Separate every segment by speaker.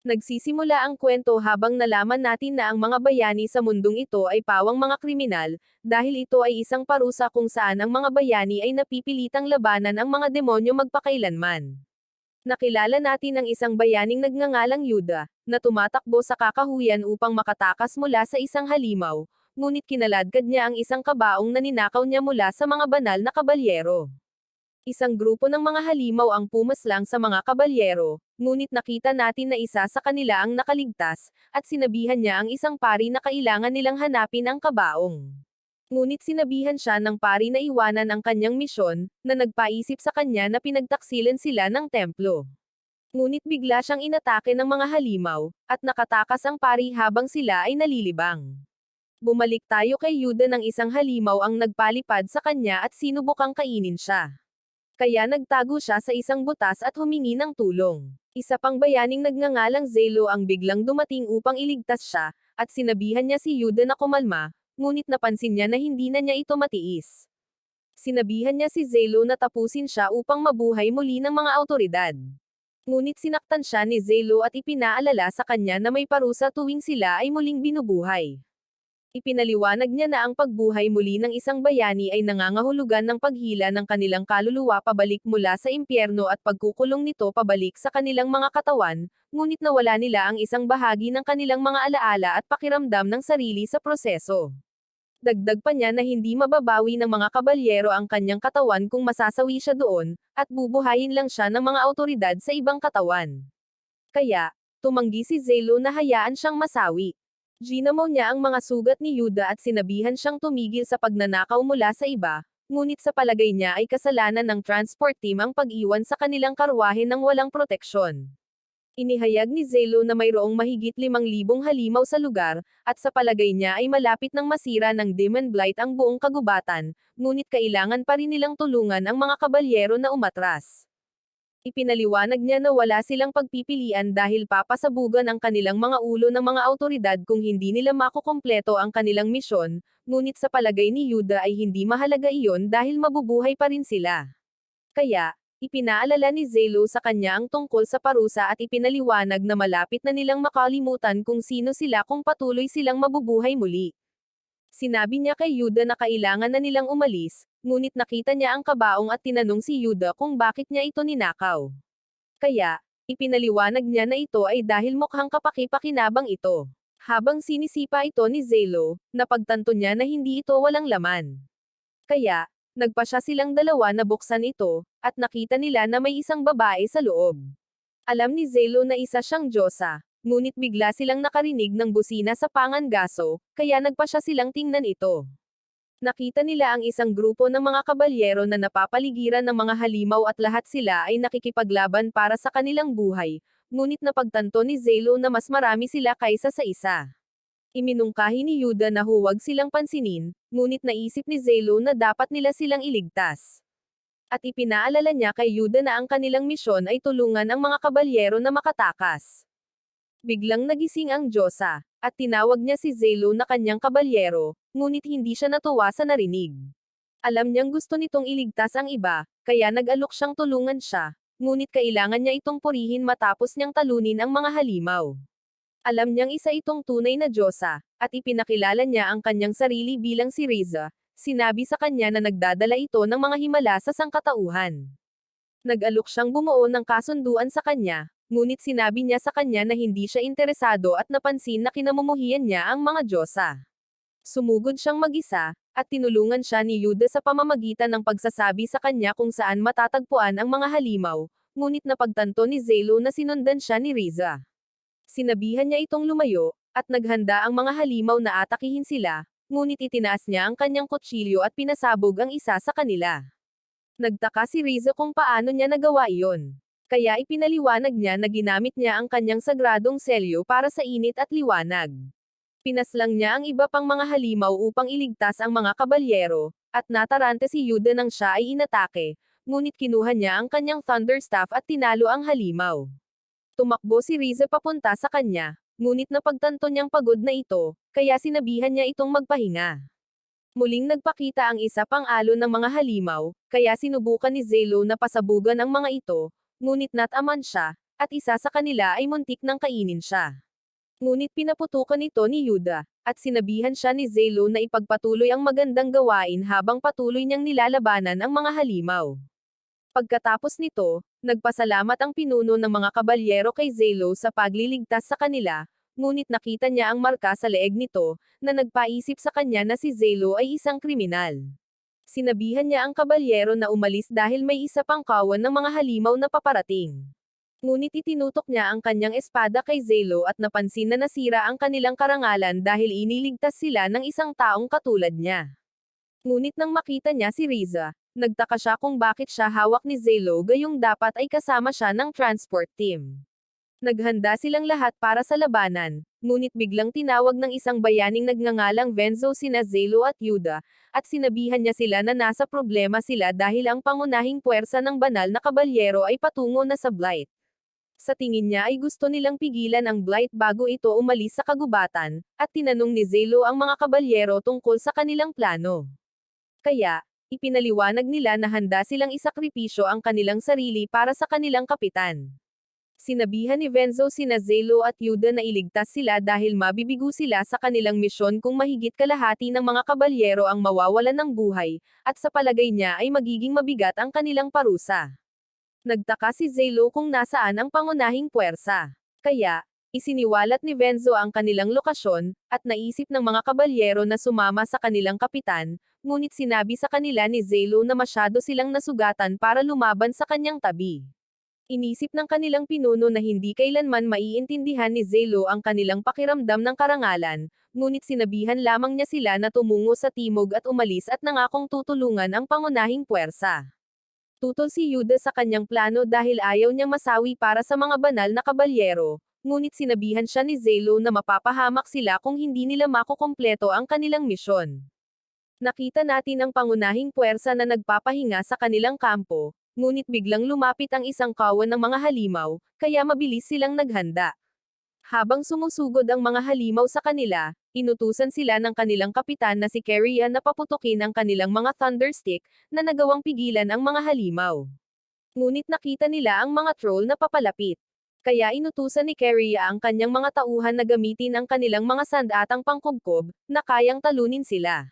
Speaker 1: Nagsisimula ang kwento habang nalaman natin na ang mga bayani sa mundong ito ay pawang mga kriminal, dahil ito ay isang parusa kung saan ang mga bayani ay napipilitang labanan ang mga demonyo magpakailanman. Nakilala natin ang isang bayaning nagngangalang Yuda, na tumatakbo sa kakahuyan upang makatakas mula sa isang halimaw, ngunit kinaladkad niya ang isang kabaong na ninakaw niya mula sa mga banal na kabalyero. Isang grupo ng mga halimaw ang pumaslang sa mga kabalyero, ngunit nakita natin na isa sa kanila ang nakaligtas, at sinabihan niya ang isang pari na kailangan nilang hanapin ang kabaong. Ngunit sinabihan siya ng pari na iwanan ang kanyang misyon, na nagpaisip sa kanya na pinagtaksilan sila ng templo. Ngunit bigla siyang inatake ng mga halimaw, at nakatakas ang pari habang sila ay nalilibang. Bumalik tayo kay Yuda ng isang halimaw ang nagpalipad sa kanya at sinubukang kainin siya. Kaya nagtago siya sa isang butas at humingi ng tulong. Isa pang bayaning nagngangalang Zelo ang biglang dumating upang iligtas siya, at sinabihan niya si Yuda na kumalma, ngunit napansin niya na hindi na niya ito matiis. Sinabihan niya si Zelo na tapusin siya upang mabuhay muli ng mga awtoridad. Ngunit sinaktan siya ni Zelo at ipinaalala sa kanya na may parusa tuwing sila ay muling binubuhay. Ipinaliwanag niya na ang pagbuhay muli ng isang bayani ay nangangahulugan ng paghila ng kanilang kaluluwa pabalik mula sa impyerno at pagkukulong nito pabalik sa kanilang mga katawan, ngunit nawala nila ang isang bahagi ng kanilang mga alaala at pakiramdam ng sarili sa proseso. Dagdag pa niya na hindi mababawi ng mga kabalyero ang kanyang katawan kung masasawi siya doon, at bubuhayin lang siya ng mga awtoridad sa ibang katawan. Kaya, tumanggi si Zelo na hayaan siyang masawi. Ginamo niya ang mga sugat ni Yuda at sinabihan siyang tumigil sa pagnanakaw mula sa iba, ngunit sa palagay niya ay kasalanan ng transport team ang pag-iwan sa kanilang karwahe ng walang proteksyon. Inihayag ni Zelo na mayroong mahigit 5,000 halimaw sa lugar, at sa palagay niya ay malapit nang masira ng Demon Blight ang buong kagubatan, ngunit kailangan pa rin nilang tulungan ang mga kabalyero na umatras. Ipinaliwanag niya na wala silang pagpipilian dahil papasabugan ang kanilang mga ulo ng mga awtoridad kung hindi nila makukumpleto ang kanilang misyon, ngunit sa palagay ni Yuda ay hindi mahalaga iyon dahil mabubuhay pa rin sila. Kaya, ipinaalala ni Zelo sa kanya ang tungkol sa parusa at ipinaliwanag na malapit na nilang makalimutan kung sino sila kung patuloy silang mabubuhay muli. Sinabi niya kay Yuda na kailangan na nilang umalis, ngunit nakita niya ang kabaong at tinanong si Yuda kung bakit niya ito ninakaw. Kaya, ipinaliwanag niya na ito ay dahil mukhang kapaki-pakinabang ito. Habang sinisipa ito ni Zelo, napagtanto niya na hindi ito walang laman. Kaya, nagpasya silang dalawa na buksan ito, at nakita nila na may isang babae sa loob. Alam ni Zelo na isa siyang Diyosa, ngunit bigla silang nakarinig ng busina sa pangangaso, kaya nagpasya silang tingnan ito. Nakita nila ang isang grupo ng mga kabalyero na napapaligiran ng mga halimaw at lahat sila ay nakikipaglaban para sa kanilang buhay, ngunit napagtanto ni Zelo na mas marami sila kaysa sa isa. Iminungkahi ni Yuda na huwag silang pansinin, ngunit naisip ni Zelo na dapat nila silang iligtas. At ipinaalala niya kay Yuda na ang kanilang misyon ay tulungan ang mga kabalyero na makatakas. Biglang nagising ang Diyosa, at tinawag niya si Zelo na kanyang kabalyero, ngunit hindi siya natuwa sa narinig. Alam niyang gusto nitong iligtas ang iba, kaya nag-alok siyang tulungan siya, ngunit kailangan niya itong purihin matapos niyang talunin ang mga halimaw. Alam niyang isa itong tunay na Diyosa, at ipinakilala niya ang kanyang sarili bilang si Riza. Sinabi sa kanya na nagdadala ito ng mga himala sa sangkatauhan. Nag-alok siyang bumuo ng kasunduan sa kanya, ngunit sinabi niya sa kanya na hindi siya interesado at napansin na kinamumuhian niya ang mga Diyosa. Sumugod siyang mag-isa, at tinulungan siya ni Yuda sa pamamagitan ng pagsasabi sa kanya kung saan matatagpuan ang mga halimaw, ngunit napagtanto ni Zelo na sinundan siya ni Riza. Sinabihan niya itong lumayo, at naghanda ang mga halimaw na atakihin sila, ngunit itinaas niya ang kanyang kutsilyo at pinasabog ang isa sa kanila. Nagtaka si Riza kung paano niya nagawa iyon. Kaya ipinaliwanag niya na ginamit niya ang kanyang sagradong selyo para sa init at liwanag. Pinaslang niya ang iba pang mga halimaw upang iligtas ang mga kabalyero, at natarante si Yuda nang siya ay inatake, ngunit kinuha niya ang kanyang thunderstaff at tinalo ang halimaw. Tumakbo si Riza papunta sa kanya, ngunit napagtanto niyang pagod na ito, kaya sinabihan niya itong magpahinga. Muling nagpakita ang isa pang alon ng mga halimaw, kaya sinubukan ni Zelo na pasabugan ang mga ito, ngunit nataman siya, at isa sa kanila ay muntik nang kainin siya. Ngunit pinaputukan ito ni Yuda, at sinabihan siya ni Zelo na ipagpatuloy ang magandang gawain habang patuloy niyang nilalabanan ang mga halimaw. Pagkatapos nito, nagpasalamat ang pinuno ng mga kabalyero kay Zelo sa pagliligtas sa kanila, ngunit nakita niya ang marka sa leeg nito, na nagpaisip sa kanya na si Zelo ay isang kriminal. Sinabihan niya ang kabalyero na umalis dahil may isa pang kawan ng mga halimaw na paparating. Ngunit itinutok niya ang kanyang espada kay Zelo at napansin na nasira ang kanilang karangalan dahil iniligtas sila ng isang taong katulad niya. Ngunit nang makita niya si Riza, nagtaka siya kung bakit siya hawak ni Zelo gayong dapat ay kasama siya ng transport team. Naghanda silang lahat para sa labanan, ngunit biglang tinawag ng isang bayaning nagngangalang Venzo sina Zelo at Yuda, at sinabihan niya sila na nasa problema sila dahil ang pangunahing puwersa ng banal na kabalyero ay patungo na sa Blight. Sa tingin niya ay gusto nilang pigilan ang Blight bago ito umalis sa kagubatan, at tinanong ni Zelo ang mga kabalyero tungkol sa kanilang plano. Kaya, ipinaliwanag nila na handa silang isakripisyo ang kanilang sarili para sa kanilang kapitan. Sinabihan ni Venzo sina Zelo at Yuda na iligtas sila dahil mabibigo sila sa kanilang misyon kung mahigit kalahati ng mga kabalyero ang mawawalan ng buhay, at sa palagay niya ay magiging mabigat ang kanilang parusa. Nagtaka si Zelo kung nasaan ang pangunahing puwersa. Kaya, isiniwalat ni Venzo ang kanilang lokasyon, at naisip ng mga kabalyero na sumama sa kanilang kapitan, ngunit sinabi sa kanila ni Zelo na masyado silang nasugatan para lumaban sa kanyang tabi. Inisip ng kanilang pinuno na hindi kailanman maiintindihan ni Zelo ang kanilang pakiramdam ng karangalan, ngunit sinabihan lamang niya sila na tumungo sa timog at umalis at nangakong tutulungan ang pangunahing puwersa. Tutol si Yuda sa kanyang plano dahil ayaw niyang masawi para sa mga banal na kabalyero, ngunit sinabihan siya ni Zelo na mapapahamak sila kung hindi nila makukumpleto ang kanilang misyon. Nakita natin ang pangunahing puwersa na nagpapahinga sa kanilang kampo, ngunit biglang lumapit ang isang kawan ng mga halimaw, kaya mabilis silang naghanda. Habang sumusugod ang mga halimaw sa kanila, inutusan sila ng kanilang kapitan na si Keria na paputukin ang kanilang mga thunderstick, na nagawang pigilan ang mga halimaw. Ngunit nakita nila ang mga troll na papalapit. Kaya inutusan ni Keria ang kanyang mga tauhan na gamitin ang kanilang mga sandatang pangkubkob, na kayang talunin sila.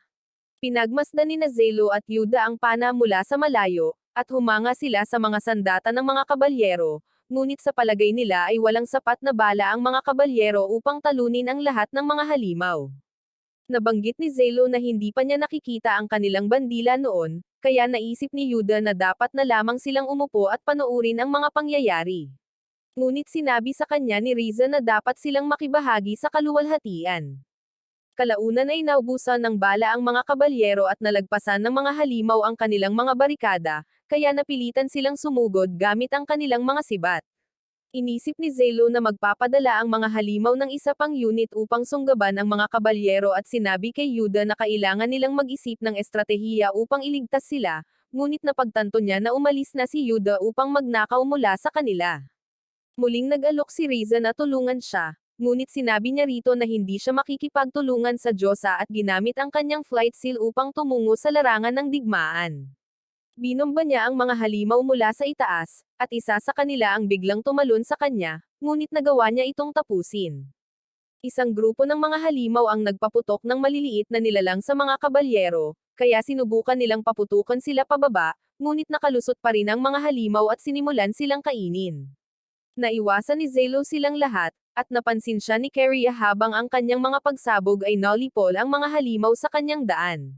Speaker 1: Pinagmasdan ni Zelo at Yuda ang pana mula sa malayo, at humanga sila sa mga sandata ng mga kabalyero, ngunit sa palagay nila ay walang sapat na bala ang mga kabalyero upang talunin ang lahat ng mga halimaw. Nabanggit ni Zelo na hindi pa niya nakikita ang kanilang bandila noon, kaya naisip ni Yuda na dapat na lamang silang umupo at panoorin ang mga pangyayari. Ngunit sinabi sa kanya ni Riza na dapat silang makibahagi sa kaluwalhatian. Kalaunan ay naubusan ng bala ang mga kabalyero at nalagpasan ng mga halimaw ang kanilang mga barikada, kaya napilitan silang sumugod gamit ang kanilang mga sibat. Inisip ni Zelo na magpapadala ang mga halimaw ng isa pang unit upang sunggaban ang mga kabalyero at sinabi kay Yuda na kailangan nilang mag-isip ng estratehiya upang iligtas sila, ngunit napagtanto niya na umalis na si Yuda upang magnakaw mula sa kanila. Muling nag-alok si Riza na tulungan siya, ngunit sinabi niya rito na hindi siya makikipagtulungan sa Diyosa at ginamit ang kanyang flight seal upang tumungo sa larangan ng digmaan. Binomba niya ang mga halimaw mula sa itaas, at isa sa kanila ang biglang tumalon sa kanya, ngunit nagawa niya itong tapusin. Isang grupo ng mga halimaw ang nagpaputok ng maliliit na nilalang sa mga kabalyero, kaya sinubukan nilang paputukan sila pababa, ngunit nakalusot pa rin ang mga halimaw at sinimulan silang kainin. Naiwasan ni Zelo silang lahat, at napansin siya ni Keria habang ang kanyang mga pagsabog ay nolipol ang mga halimaw sa kanyang daan.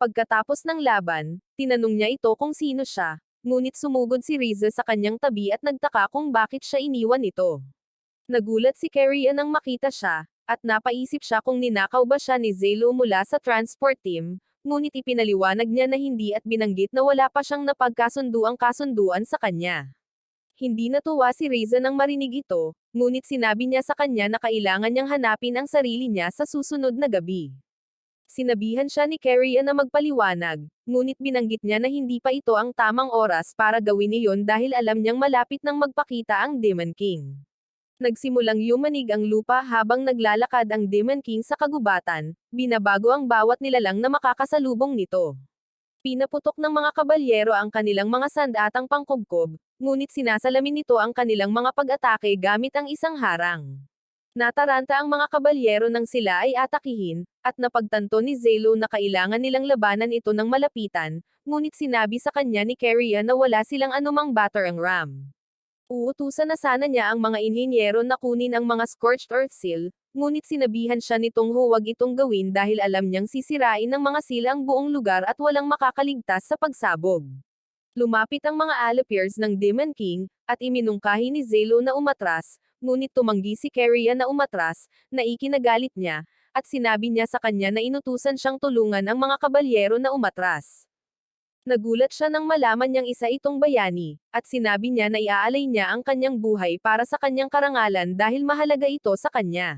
Speaker 1: Pagkatapos ng laban, tinanong niya ito kung sino siya, ngunit sumugod si Riza sa kanyang tabi at nagtaka kung bakit siya iniwan ito. Nagulat si Keria nang makita siya, at napaisip siya kung ninakaw ba siya ni Zelo mula sa transport team, ngunit ipinaliwanag niya na hindi at binanggit na wala pa siyang napagkasunduang kasunduan sa kanya. Hindi natuwa si Riza nang marinig ito, ngunit sinabi niya sa kanya na kailangan niyang hanapin ang sarili niya sa susunod na gabi. Sinabihan siya ni Keria na magpaliwanag, ngunit binanggit niya na hindi pa ito ang tamang oras para gawin iyon dahil alam niyang malapit nang magpakita ang Demon King. Nagsimulang yumanig ang lupa habang naglalakad ang Demon King sa kagubatan, binabago ang bawat nilalang na makakasalubong nito. Pinaputok ng mga kabalyero ang kanilang mga sandatang pangkubkob, ngunit sinasalamin nito ang kanilang mga pag-atake gamit ang isang harang. Nataranta ang mga kabalyero nang sila ay atakihin, at napagtanto ni Zelo na kailangan nilang labanan ito ng malapitan, ngunit sinabi sa kanya ni Keria na wala silang anumang battering ram. Uutusan na sana niya ang mga inhinyero na kunin ang mga scorched earth seal, ngunit sinabihan siya nitong huwag itong gawin dahil alam niyang sisirain ng mga seal ang buong lugar at walang makakaligtas sa pagsabog. Lumapit ang mga Alapirs ng Demon King, at iminungkahi ni Zelo na umatras, ngunit tumanggi si Keria na umatras, na ikinagalit niya, at sinabi niya sa kanya na inutusan siyang tulungan ang mga kabalyero na umatras. Nagulat siya nang malaman niyang isa itong bayani, at sinabi niya na iaalay niya ang kanyang buhay para sa kanyang karangalan dahil mahalaga ito sa kanya.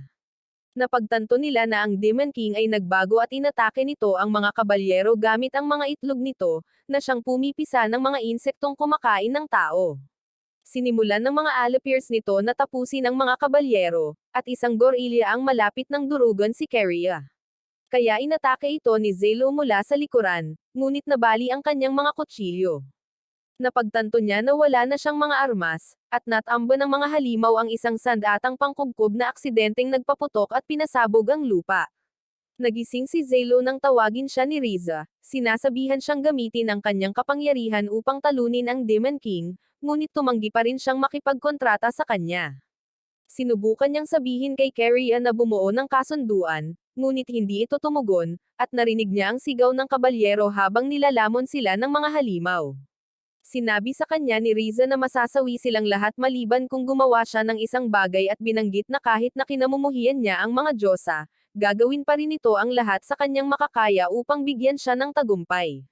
Speaker 1: Napagtanto nila na ang Demon King ay nagbago at inatake nito ang mga kabalyero gamit ang mga itlog nito, na siyang pumipisa ng mga insektong kumakain ng tao. Sinimulan ng mga Alapirs nito na tapusin ang mga kabalyero, at isang gorilya ang malapit ng durugan si Keria. Kaya inatake ito ni Zelo mula sa likuran, ngunit nabali ang kanyang mga kutsilyo. Napagtanto niya na wala na siyang mga armas, at natamba ng mga halimaw ang isang sandatang pangkubkob na aksidenteng nagpaputok at pinasabog ang lupa. Nagising si Zelo nang tawagin siya ni Riza, sinasabihan siyang gamitin ang kanyang kapangyarihan upang talunin ang Demon King, ngunit tumanggi pa rin siyang makipagkontrata sa kanya. Sinubukan niyang sabihin kay Keria na bumuo ng kasunduan, ngunit hindi ito tumugon, at narinig niya ang sigaw ng kabalyero habang nilalamon sila ng mga halimaw. Sinabi sa kanya ni Riza na masasawi silang lahat maliban kung gumawa siya ng isang bagay at binanggit na kahit na kinamumuhian niya ang mga Diyosa, gagawin pa rin ito ang lahat sa kanyang makakaya upang bigyan siya ng tagumpay.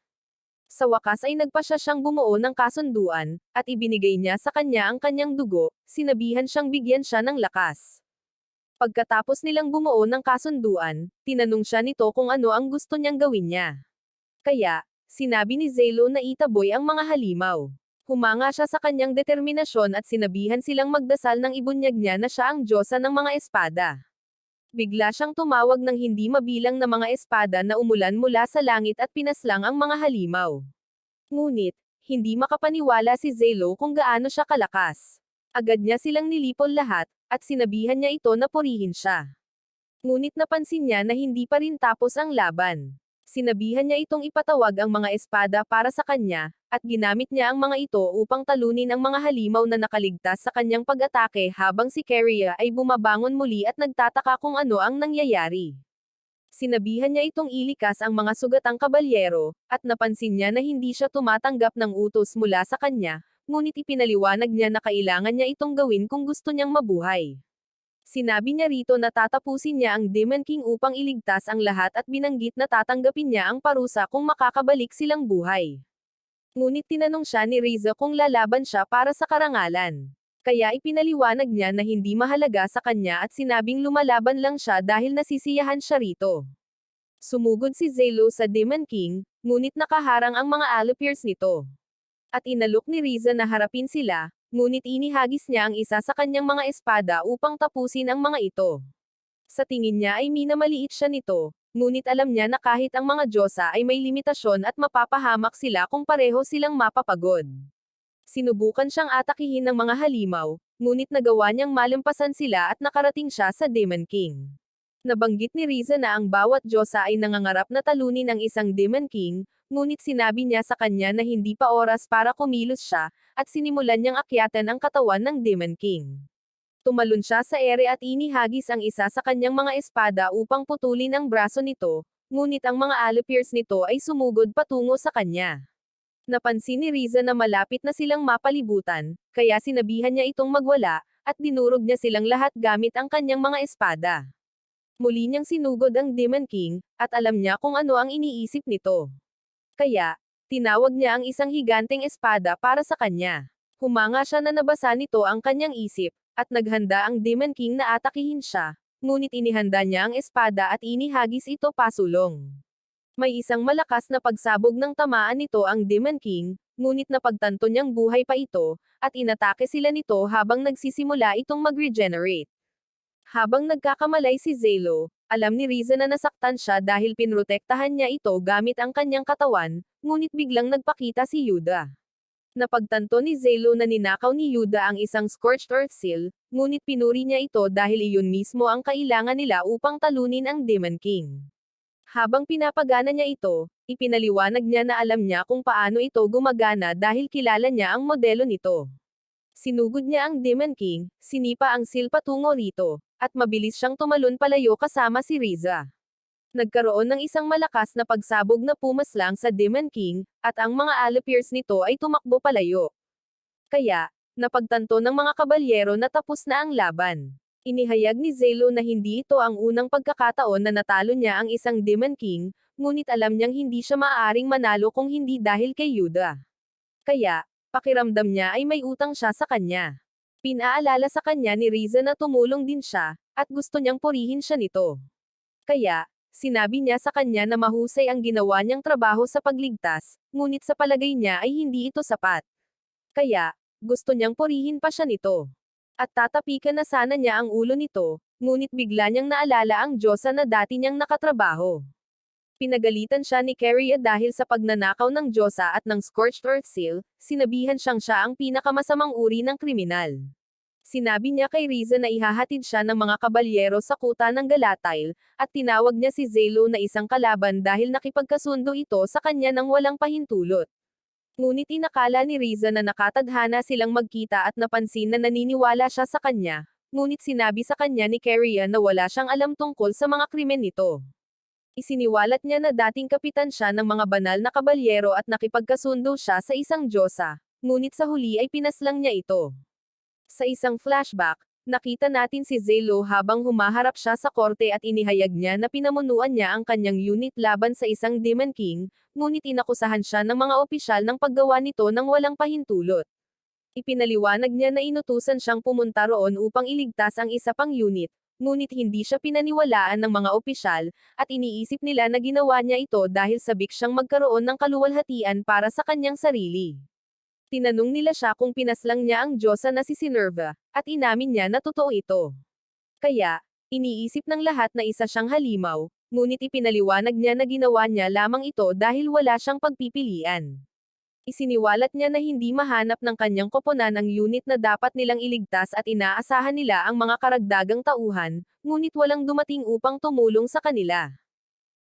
Speaker 1: Sa wakas ay nagpasya siyang bumuo ng kasunduan, at ibinigay niya sa kanya ang kanyang dugo, sinabihan siyang bigyan siya ng lakas. Pagkatapos nilang bumuo ng kasunduan, tinanong siya nito kung ano ang gusto niyang gawin niya. Kaya, sinabi ni Zelo na itaboy ang mga halimaw. Humanga siya sa kanyang determinasyon at sinabihan silang magdasal nang ibunyag niya na siya ang Diyosa ng mga espada. Bigla siyang tumawag ng hindi mabilang na mga espada na umulan mula sa langit at pinaslang ang mga halimaw. Ngunit, hindi makapaniwala si Zelo kung gaano siya kalakas. Agad niya silang nilipol lahat, at sinabihan niya ito na purihin siya. Ngunit napansin niya na hindi pa rin tapos ang laban. Sinabihan niya itong ipatawag ang mga espada para sa kanya, at ginamit niya ang mga ito upang talunin ang mga halimaw na nakaligtas sa kanyang pag-atake habang si Keria ay bumabangon muli at nagtataka kung ano ang nangyayari. Sinabihan niya itong ilikas ang mga sugatang kabalyero, at napansin niya na hindi siya tumatanggap ng utos mula sa kanya, ngunit ipinaliwanag niya na kailangan niya itong gawin kung gusto niyang mabuhay. Sinabi niya rito na tatapusin niya ang Demon King upang iligtas ang lahat at binanggit na tatanggapin niya ang parusa kung makakabalik silang buhay. Ngunit tinanong siya ni Riza kung lalaban siya para sa karangalan. Kaya ipinaliwanag niya na hindi mahalaga sa kanya at sinabing lumalaban lang siya dahil nasisiyahan siya rito. Sumugod si Zelo sa Demon King, ngunit nakaharang ang mga Alapirs nito. At inalok ni Riza na harapin sila, ngunit inihagis niya ang isa sa kanyang mga espada upang tapusin ang mga ito. Sa tingin niya ay minamaliit siya nito, ngunit alam niya na kahit ang mga Diyosa ay may limitasyon at mapapahamak sila kung pareho silang mapapagod. Sinubukan siyang atakihin ng mga halimaw, ngunit nagawa niyang malampasan sila at nakarating siya sa Demon King. Nabanggit ni Riza na ang bawat Diyosa ay nangangarap na talunin ang isang Demon King, ngunit sinabi niya sa kanya na hindi pa oras para kumilos siya, at sinimulan niyang akyatan ang katawan ng Demon King. Tumalon siya sa ere at inihagis ang isa sa kanyang mga espada upang putulin ang braso nito, ngunit ang mga Alapirs nito ay sumugod patungo sa kanya. Napansin ni Riza na malapit na silang mapalibutan, kaya sinabihan niya itong magwala, at dinurog niya silang lahat gamit ang kanyang mga espada. Muli niyang sinugod ang Demon King, at alam niya kung ano ang iniisip nito. Kaya, tinawag niya ang isang higanteng espada para sa kanya. Humanga siya na nabasa nito ang kanyang isip, at naghanda ang Demon King na atakihin siya, ngunit inihanda niya ang espada at inihagis ito pasulong. May isang malakas na pagsabog ng tamaan nito ang Demon King, ngunit napagtanto niyang buhay pa ito, at inatake sila nito habang nagsisimula itong mag-regenerate. Habang nagkakamalay si Zelo, Alam ni Riza na nasaktan siya dahil pinrotektahan niya ito gamit ang kanyang katawan, ngunit biglang nagpakita si Yuda. Napagtanto ni Zelo na ninakaw ni Yuda ang isang scorched earth seal, ngunit pinuri niya ito dahil iyon mismo ang kailangan nila upang talunin ang Demon King. Habang pinapagana niya ito, ipinaliwanag niya na alam niya kung paano ito gumagana dahil kilala niya ang modelo nito. Sinugod niya ang Demon King, sinipa ang seal patungo rito, at mabilis siyang tumalon palayo kasama si Riza. Nagkaroon ng isang malakas na pagsabog na pumaslang sa Demon King, at ang mga Allopiers nito ay tumakbo palayo. Kaya, napagtanto ng mga kabalyero na tapos na ang laban. Inihayag ni Zelo na hindi ito ang unang pagkakataon na natalo niya ang isang Demon King, ngunit alam niyang hindi siya maaaring manalo kung hindi dahil kay Yuda. Kaya, pakiramdam niya ay may utang siya sa kanya. Pinaalala sa kanya ni Riza na tumulong din siya, at gusto niyang purihin siya nito. Kaya, sinabi niya sa kanya na mahusay ang ginawa niyang trabaho sa pagligtas, ngunit sa palagay niya ay hindi ito sapat. Kaya, gusto niyang purihin pa siya nito. At tatapikan na sana niya ang ulo nito, ngunit bigla niyang naalala ang Diyosa na dati niyang nakatrabaho. Pinagalitan siya ni Keria dahil sa pagnanakaw ng Diyosa at ng Scorched Earth Seal, sinabihan siyang siya ang pinakamasamang uri ng kriminal. Sinabi niya kay Riza na ihahatid siya ng mga kabalyero sa kuta ng Galatile, at tinawag niya si Zelo na isang kalaban dahil nakipagkasundo ito sa kanya ng walang pahintulot. Ngunit inakala ni Riza na nakatadhana silang magkita at napansin na naniniwala siya sa kanya, ngunit sinabi sa kanya ni Keria na wala siyang alam tungkol sa mga krimen nito. Isiniwalat niya na dating kapitan siya ng mga banal na kabalyero at nakipagkasundo siya sa isang Diyosa, ngunit sa huli ay pinaslang niya ito. Sa isang flashback, nakita natin si Zelo habang humaharap siya sa korte at inihayag niya na pinamunuan niya ang kanyang unit laban sa isang Demon King, ngunit inakusahan siya ng mga opisyal ng paggawa nito ng walang pahintulot. Ipinaliwanag niya na inutusan siyang pumunta roon upang iligtas ang isa pang unit, ngunit hindi siya pinaniwalaan ng mga opisyal, at iniisip nila na ginawa niya ito dahil sabik siyang magkaroon ng kaluwalhatian para sa kanyang sarili. Tinanong nila siya kung pinaslang niya ang Diyosa na si Sinerva, at inamin niya na totoo ito. Kaya, iniisip ng lahat na isa siyang halimaw, ngunit ipinaliwanag niya na ginawa niya lamang ito dahil wala siyang pagpipilian. Isiniwalat niya na hindi mahanap ng kanyang koponan ang unit na dapat nilang iligtas at inaasahan nila ang mga karagdagang tauhan, ngunit walang dumating upang tumulong sa kanila.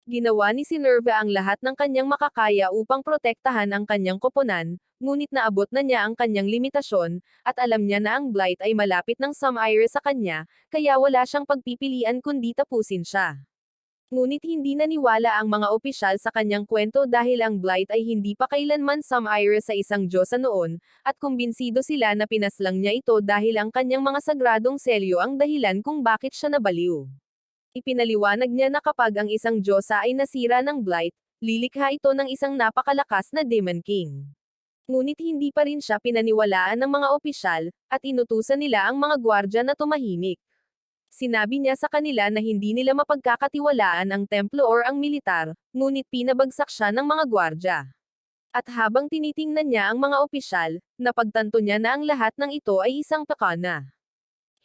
Speaker 1: Ginawa ni Sinerva ang lahat ng kanyang makakaya upang protektahan ang kanyang koponan, ngunit naabot na niya ang kanyang limitasyon, at alam niya na ang Blight ay malapit ng Samire sa kanya, kaya wala siyang pagpipilian kundi tapusin siya. Ngunit hindi naniwala ang mga opisyal sa kanyang kwento dahil ang Blight ay hindi pa kailanman Samire sa isang Diyosa noon, at kumbinsido sila na pinaslang niya ito dahil ang kanyang mga sagradong selyo ang dahilan kung bakit siya nabaliw. Ipinaliwanag niya na kapag ang isang Diyosa ay nasira ng Blight, lilikha ito ng isang napakalakas na Demon King. Ngunit hindi pa rin siya pinaniwalaan ng mga opisyal, at inutusan nila ang mga gwardya na tumahimik. Sinabi niya sa kanila na hindi nila mapagkakatiwalaan ang templo or ang militar, ngunit pinabagsak siya ng mga gwardya. At habang tinitingnan niya ang mga opisyal, napagtanto niya na ang lahat ng ito ay isang pakana.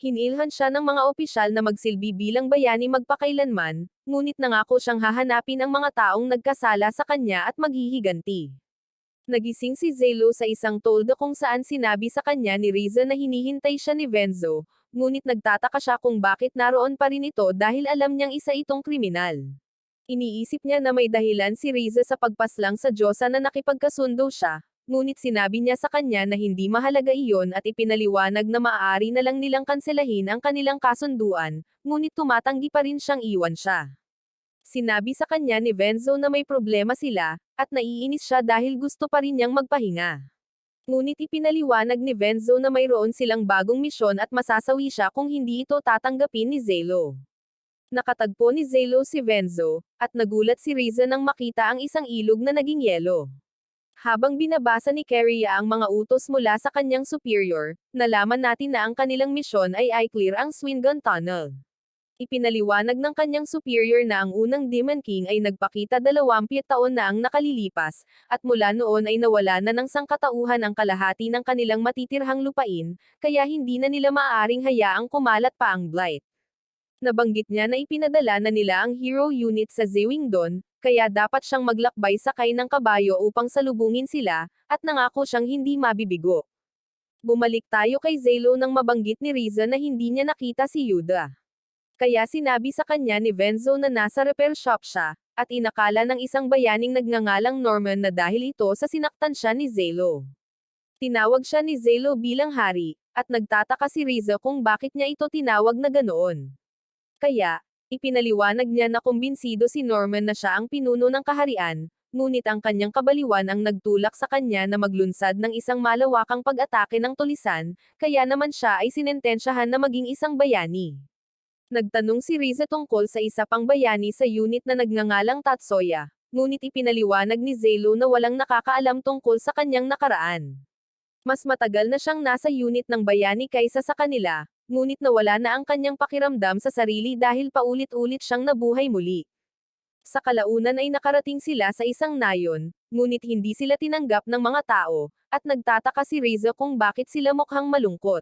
Speaker 1: Hinilhan siya ng mga opisyal na magsilbi bilang bayani magpakailanman, ngunit nangako siyang hahanapin ang mga taong nagkasala sa kanya at maghihiganti. Nagising si Zelo sa isang tolda kung saan sinabi sa kanya ni Riza na hinihintay siya ni Venzo, ngunit nagtataka siya kung bakit naroon pa rin ito dahil alam niyang isa itong kriminal. Iniisip niya na may dahilan si Riza sa pagpaslang sa Diyosa na nakipagkasundo siya, ngunit sinabi niya sa kanya na hindi mahalaga iyon at ipinaliwanag na maaari na lang nilang kanselahin ang kanilang kasunduan, ngunit tumatanggi pa rin siyang iwan siya. Sinabi sa kanya ni Venzo na may problema sila, at naiinis siya dahil gusto pa rin niyang magpahinga. Ngunit ipinaliwanag ni Venzo na mayroon silang bagong misyon at masasawi siya kung hindi ito tatanggapin ni Zelo. Nakatagpo ni Zelo si Venzo, at nagulat si Riza nang makita ang isang ilog na naging yelo. Habang binabasa ni Keria ang mga utos mula sa kanyang superior, nalaman natin na ang kanilang misyon ay i-clear ang Swingun Tunnel. Ipinaliwanag ng kanyang superior na ang unang Demon King ay nagpakita 20 taon na ang nakalilipas, at mula noon ay nawala na ng sangkatauhan ang kalahati ng kanilang matitirhang lupain, kaya hindi na nila maaaring hayaang kumalat pa ang Blight. Nabanggit niya na ipinadala na nila ang hero unit sa Zewingdon, kaya dapat siyang maglakbay sakay ng kabayo upang salubungin sila, at nangako siyang hindi mabibigo. Bumalik tayo kay Zelo nang mabanggit ni Riza na hindi niya nakita si Yuda. Kaya sinabi sa kanya ni Venzo na nasa repair shop siya, at inakala ng isang bayaning nagngangalang Norman na dahil ito sa sinaktan siya ni Zelo. Tinawag siya ni Zelo bilang hari, at nagtataka si Riza kung bakit niya ito tinawag na ganoon. Kaya, ipinaliwanag niya na kumbinsido si Norman na siya ang pinuno ng kaharian, ngunit ang kanyang kabaliwan ang nagtulak sa kanya na maglunsad ng isang malawakang pag-atake ng tulisan, kaya naman siya ay sinentensyahan na maging isang bayani. Nagtanong si Riza tungkol sa isa pang bayani sa unit na nagngangalang Tatsoya, ngunit ipinaliwanag ni Zelo na walang nakakaalam tungkol sa kanyang nakaraan. Mas matagal na siyang nasa unit ng bayani kaysa sa kanila, ngunit nawala na ang kanyang pakiramdam sa sarili dahil paulit-ulit siyang nabuhay muli. Sa kalaunan ay nakarating sila sa isang nayon, ngunit hindi sila tinanggap ng mga tao, at nagtataka si Riza kung bakit sila mukhang malungkot.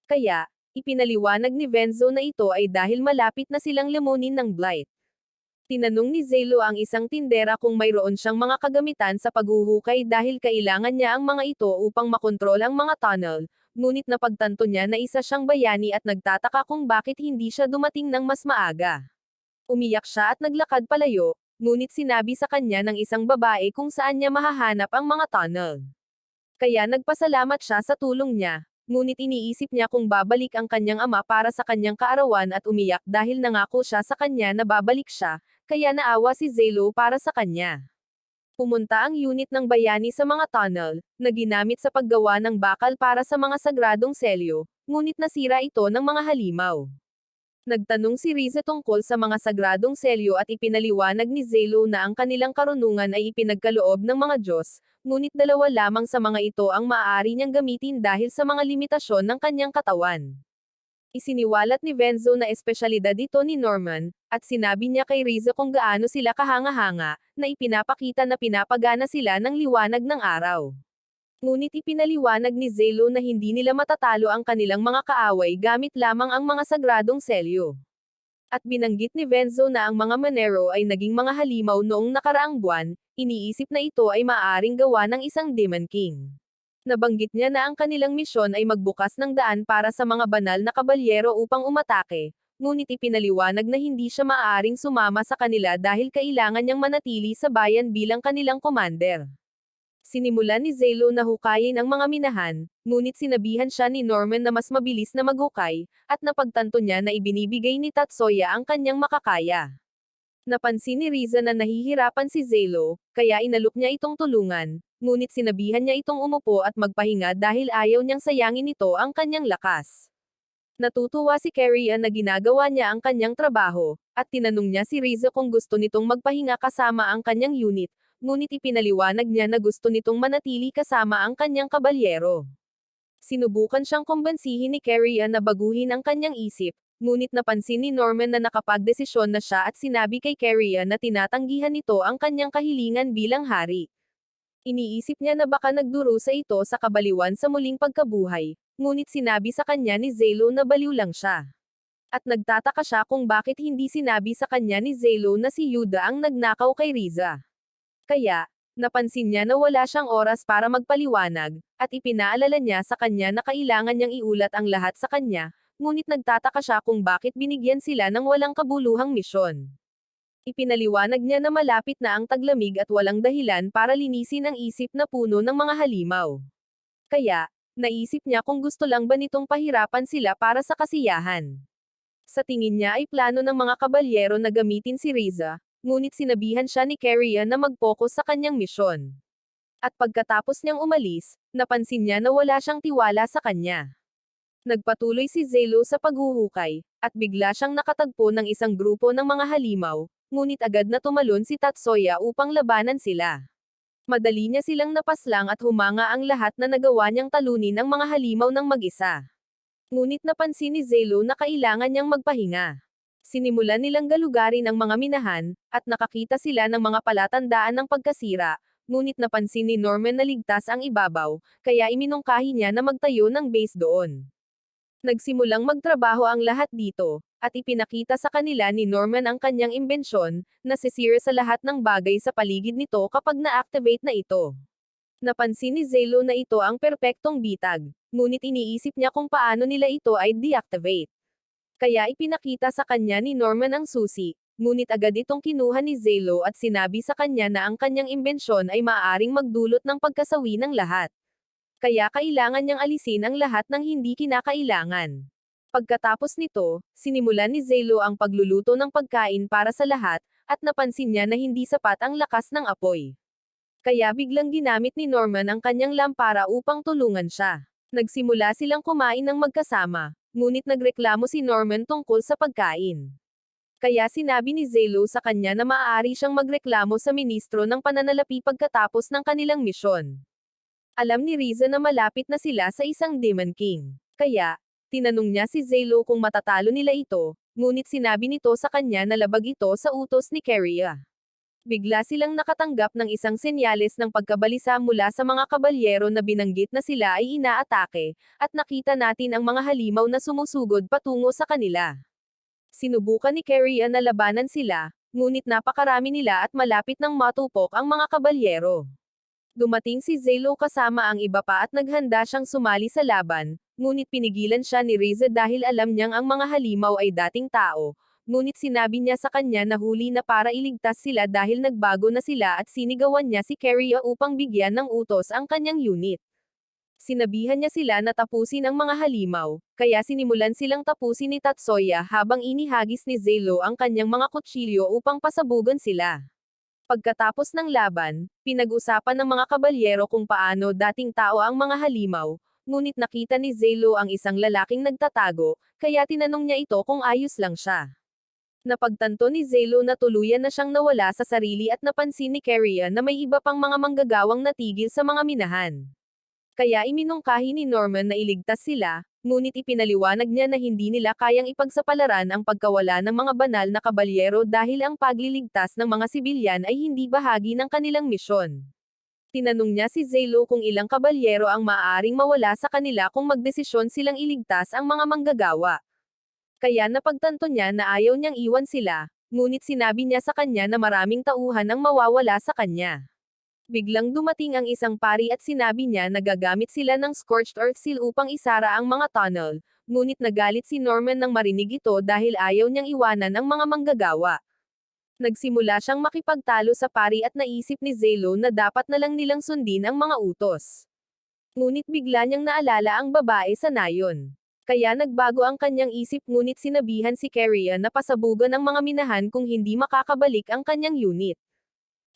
Speaker 1: Kaya, ipinaliwanag ni Venzo na ito ay dahil malapit na silang lemonin ng blight. Tinanong ni Zelo ang isang tindera kung mayroon siyang mga kagamitan sa paghuhukay dahil kailangan niya ang mga ito upang makontrol ang mga tunnel, ngunit napagtanto niya na isa siyang bayani at nagtataka kung bakit hindi siya dumating ng mas maaga. Umiyak siya at naglakad palayo, ngunit sinabi sa kanya ng isang babae kung saan niya mahahanap ang mga tunnel. Kaya nagpasalamat siya sa tulong niya, ngunit iniisip niya kung babalik ang kanyang ama para sa kanyang kaarawan at umiyak dahil nangako siya sa kanya na babalik siya, kaya naawa si Zelo para sa kanya. Pumunta ang unit ng bayani sa mga tunnel, na ginamit sa paggawa ng bakal para sa mga sagradong selyo, ngunit nasira ito ng mga halimaw. Nagtanong si Riza tungkol sa mga sagradong selyo at ipinaliwanag ni Zelo na ang kanilang karunungan ay ipinagkaloob ng mga Diyos, ngunit dalawa lamang sa mga ito ang maaari niyang gamitin dahil sa mga limitasyon ng kanyang katawan. Isiniwalat ni Venzo na espesyalidad ito ni Norman, at sinabi niya kay Riza kung gaano sila kahanga-hanga, na ipinapakita na pinapagana sila ng liwanag ng araw. Ngunit ipinaliwanag ni Zelo na hindi nila matatalo ang kanilang mga kaaway gamit lamang ang mga sagradong selyo. At binanggit ni Venzo na ang mga Monero ay naging mga halimaw noong nakaraang buwan, iniisip na ito ay maaaring gawa ng isang Demon King. Nabanggit niya na ang kanilang misyon ay magbukas ng daan para sa mga banal na kabalyero upang umatake, ngunit ipinaliwanag na hindi siya maaaring sumama sa kanila dahil kailangan niyang manatili sa bayan bilang kanilang commander. Sinimulan ni Zelo na hukayin ang mga minahan, ngunit sinabihan siya ni Norman na mas mabilis na maghukay, at napagtanto niya na ibinibigay ni Tatsoya ang kanyang makakaya. Napansin ni Riza na nahihirapan si Zelo, kaya inalok niya itong tulungan, ngunit sinabihan niya itong umupo at magpahinga dahil ayaw niyang sayangin nito ang kanyang lakas. Natutuwa si Carrie na ginagawa niya ang kanyang trabaho, at tinanong niya si Riza kung gusto nitong magpahinga kasama ang kanyang unit, ngunit ipinaliwanag niya na gusto nitong manatili kasama ang kanyang kabalyero. Sinubukan siyang kumbansihin ni Carrie na baguhin ang kanyang isip, ngunit napansin ni Norman na nakapagdesisyon na siya at sinabi kay Carrie na tinatanggihan nito ang kanyang kahilingan bilang hari. Iniisip niya na baka nagdurusa ito sa kabaliwan sa muling pagkabuhay, ngunit sinabi sa kanya ni Zelo na baliw lang siya. At nagtataka siya kung bakit hindi sinabi sa kanya ni Zelo na si Yuda ang nagnakaw kay Riza. Kaya, napansin niya na wala siyang oras para magpaliwanag, at ipinaalala niya sa kanya na kailangan niyang iulat ang lahat sa kanya, ngunit nagtataka siya kung bakit binigyan sila ng walang kabuluhang misyon. Ipinaliwanag niya na malapit na ang taglamig at walang dahilan para linisin ang isip na puno ng mga halimaw. Kaya, naisip niya kung gusto lang ba nitong pahirapan sila para sa kasiyahan. Sa tingin niya ay plano ng mga kabalyero na gamitin si Riza, ngunit sinabihan siya ni Carrie na mag-focus sa kanyang misyon. At pagkatapos niyang umalis, napansin niya na wala siyang tiwala sa kanya. Nagpatuloy si Zelo sa paghuhukay, at bigla siyang nakatagpo ng isang grupo ng mga halimaw, ngunit agad na tumalon si Tatsoya upang labanan sila. Madali niya silang napaslang at humanga ang lahat na nagawa niyang talunin ang mga halimaw ng mag-isa. Ngunit napansin ni Zelo na kailangan niyang magpahinga. Sinimulan nilang galugarin ang mga minahan, at nakakita sila ng mga palatandaan ng pagkasira, ngunit napansin ni Norman na ligtas ang ibabaw, kaya iminungkahi niya na magtayo ng base doon. Nagsimulang magtrabaho ang lahat dito, at ipinakita sa kanila ni Norman ang kanyang imbensyon, na sisira sa lahat ng bagay sa paligid nito kapag na-activate na ito. Napansin ni Zelo na ito ang perpektong bitag, ngunit iniisip niya kung paano nila ito ay deactivate. Kaya ipinakita sa kanya ni Norman ang susi, ngunit agad itong kinuha ni Zelo at sinabi sa kanya na ang kanyang imbensyon ay maaaring magdulot ng pagkasawi ng lahat. Kaya kailangan niyang alisin ang lahat ng hindi kinakailangan. Pagkatapos nito, sinimulan ni Zelo ang pagluluto ng pagkain para sa lahat, at napansin niya na hindi sapat ang lakas ng apoy. Kaya biglang ginamit ni Norman ang kanyang lampara upang tulungan siya. Nagsimula silang kumain ng magkasama, ngunit nagreklamo si Norman tungkol sa pagkain. Kaya sinabi ni Zelo sa kanya na maaari siyang magreklamo sa ministro ng pananalapi pagkatapos ng kanilang misyon. Alam ni Riza na malapit na sila sa isang Demon King. Kaya, tinanong niya si Zelo kung matatalo nila ito, ngunit sinabi nito sa kanya na labag ito sa utos ni Keria. Bigla silang nakatanggap ng isang senyales ng pagkabalisa mula sa mga kabalyero na binanggit na sila ay inaatake, at nakita natin ang mga halimaw na sumusugod patungo sa kanila. Sinubukan ni Keria na labanan sila, ngunit napakarami nila at malapit nang matupok ang mga kabalyero. Dumating si Zelo kasama ang iba pa at naghanda siyang sumali sa laban, ngunit pinigilan siya ni Riza dahil alam niyang ang mga halimaw ay dating tao, ngunit sinabi niya sa kanya na huli na para iligtas sila dahil nagbago na sila at sinigawan niya si Keria upang bigyan ng utos ang kanyang unit. Sinabihan niya sila na tapusin ang mga halimaw, kaya sinimulan silang tapusin ni Tatsuya habang inihagis ni Zelo ang kanyang mga kutsilyo upang pasabugan sila. Pagkatapos ng laban, pinag-usapan ng mga kabalyero kung paano dating tao ang mga halimaw, ngunit nakita ni Zelo ang isang lalaking nagtatago, kaya tinanong niya ito kung ayos lang siya. Napagtanto ni Zelo na tuluyan na siyang nawala sa sarili at napansin ni Keria na may iba pang mga manggagawang natigil sa mga minahan. Kaya iminungkahi ni Norman na iligtas sila, ngunit ipinaliwanag niya na hindi nila kayang ipagsapalaran ang pagkawala ng mga banal na kabalyero dahil ang pagliligtas ng mga sibilyan ay hindi bahagi ng kanilang misyon. Tinanong niya si Zelo kung ilang kabalyero ang maaaring mawala sa kanila kung magdesisyon silang iligtas ang mga manggagawa. Kaya napagtanto niya na ayaw niyang iwan sila, ngunit sinabi niya sa kanya na maraming tauhan ang mawawala sa kanya. Biglang dumating ang isang pari at sinabi niya na gagamit sila ng Scorched Earth Seal upang isara ang mga tunnel, ngunit nagalit si Norman nang marinig ito dahil ayaw niyang iwanan ang mga manggagawa. Nagsimula siyang makipagtalo sa pari at naisip ni Zelo na dapat na lang nilang sundin ang mga utos. Ngunit bigla niyang naalala ang babae sa nayon. Kaya nagbago ang kanyang isip ngunit sinabihan si Keria na pasabugan ang mga minahan kung hindi makakabalik ang kanyang unit.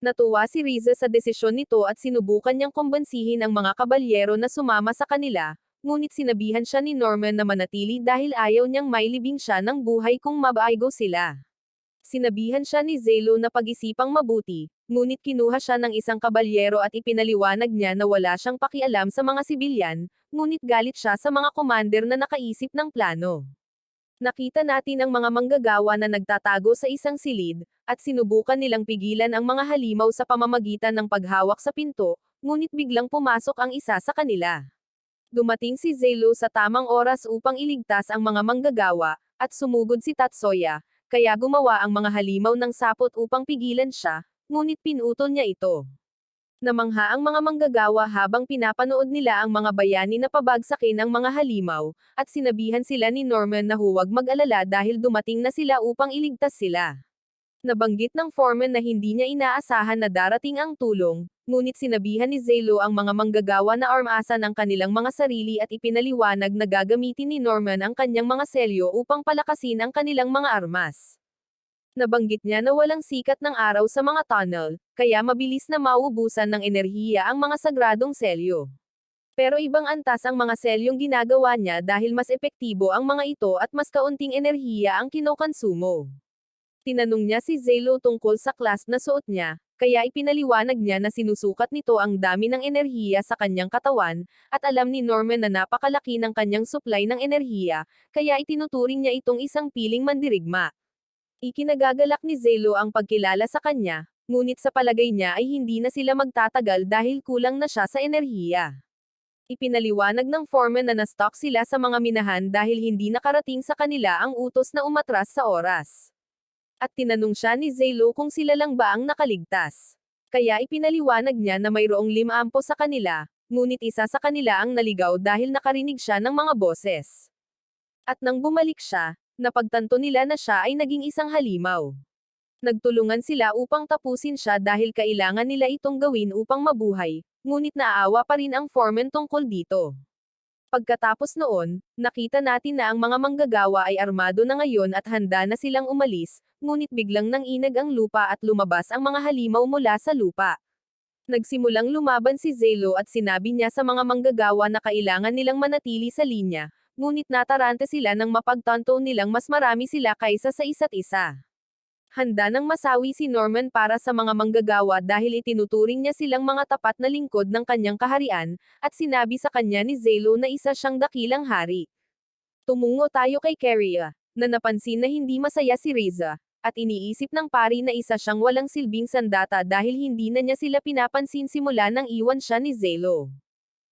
Speaker 1: Natuwa si Riza sa desisyon nito at sinubukan niyang kumbansihin ang mga kabalyero na sumama sa kanila, ngunit sinabihan siya ni Norman na manatili dahil ayaw niyang mailibing siya ng buhay kung mabaigo sila. Sinabihan siya ni Zelo na pag-isipang mabuti, ngunit kinuha siya ng isang kabalyero at ipinaliwanag niya na wala siyang pakialam sa mga sibilyan, ngunit galit siya sa mga commander na nakaisip ng plano. Nakita natin ang mga manggagawa na nagtatago sa isang silid, at sinubukan nilang pigilan ang mga halimaw sa pamamagitan ng paghawak sa pinto, ngunit biglang pumasok ang isa sa kanila. Dumating si Zelo sa tamang oras upang iligtas ang mga manggagawa, at sumugod si Tatsuya, kaya gumawa ang mga halimaw ng sapot upang pigilan siya, ngunit pinutol niya ito. Namangha ang mga manggagawa habang pinapanood nila ang mga bayani na pabagsakin ang mga halimaw, at sinabihan sila ni Norman na huwag mag-alala dahil dumating na sila upang iligtas sila. Nabanggit ng foreman na hindi niya inaasahan na darating ang tulong, ngunit sinabihan ni Zelo ang mga manggagawa na armasan ang kanilang mga sarili at ipinaliwanag na gagamitin ni Norman ang kanyang mga selyo upang palakasin ang kanilang mga armas. Nabanggit niya na walang sikat ng araw sa mga tunnel, kaya mabilis na mauubusan ng enerhiya ang mga sagradong selyo. Pero ibang antas ang mga selyong ginagawa niya dahil mas epektibo ang mga ito at mas kaunting enerhiya ang kinokonsumo. Tinanong niya si Zelo tungkol sa class na suot niya, kaya ipinaliwanag niya na sinusukat nito ang dami ng enerhiya sa kanyang katawan, at alam ni Norman na napakalaki ng kanyang supply ng enerhiya, kaya itinuturing niya itong isang piling mandirigma. Ikinagagalak ni Zelo ang pagkilala sa kanya, ngunit sa palagay niya ay hindi na sila magtatagal dahil kulang na siya sa enerhiya. Ipinaliwanag ng foreman na na-stuck sila sa mga minahan dahil hindi nakarating sa kanila ang utos na umatras sa oras. At tinanong siya ni Zelo kung sila lang ba ang nakaligtas. Kaya ipinaliwanag niya na mayroong 5 sa kanila, ngunit isa sa kanila ang naligaw dahil nakarinig siya ng mga boses. At nang bumalik siya, napagtanto nila na siya ay naging isang halimaw. Nagtulungan sila upang tapusin siya dahil kailangan nila itong gawin upang mabuhay, ngunit naaawa pa rin ang foreman tungkol dito. Pagkatapos noon, nakita natin na ang mga manggagawa ay armado na ngayon at handa na silang umalis, ngunit biglang nanginag ang lupa at lumabas ang mga halimaw mula sa lupa. Nagsimulang lumaban si Zelo at sinabi niya sa mga manggagawa na kailangan nilang manatili sa linya, ngunit natarante sila nang mapagtanto nilang mas marami sila kaysa sa isa't isa. Handa nang masawi si Norman para sa mga manggagawa dahil itinuturing niya silang mga tapat na lingkod ng kanyang kaharian, at sinabi sa kanya ni Zelo na isa siyang dakilang hari. Tumungo tayo kay Keria, na napansin na hindi masaya si Riza, at iniisip ng pari na isa siyang walang silbing sandata dahil hindi na niya sila pinapansin simula nang iwan siya ni Zelo.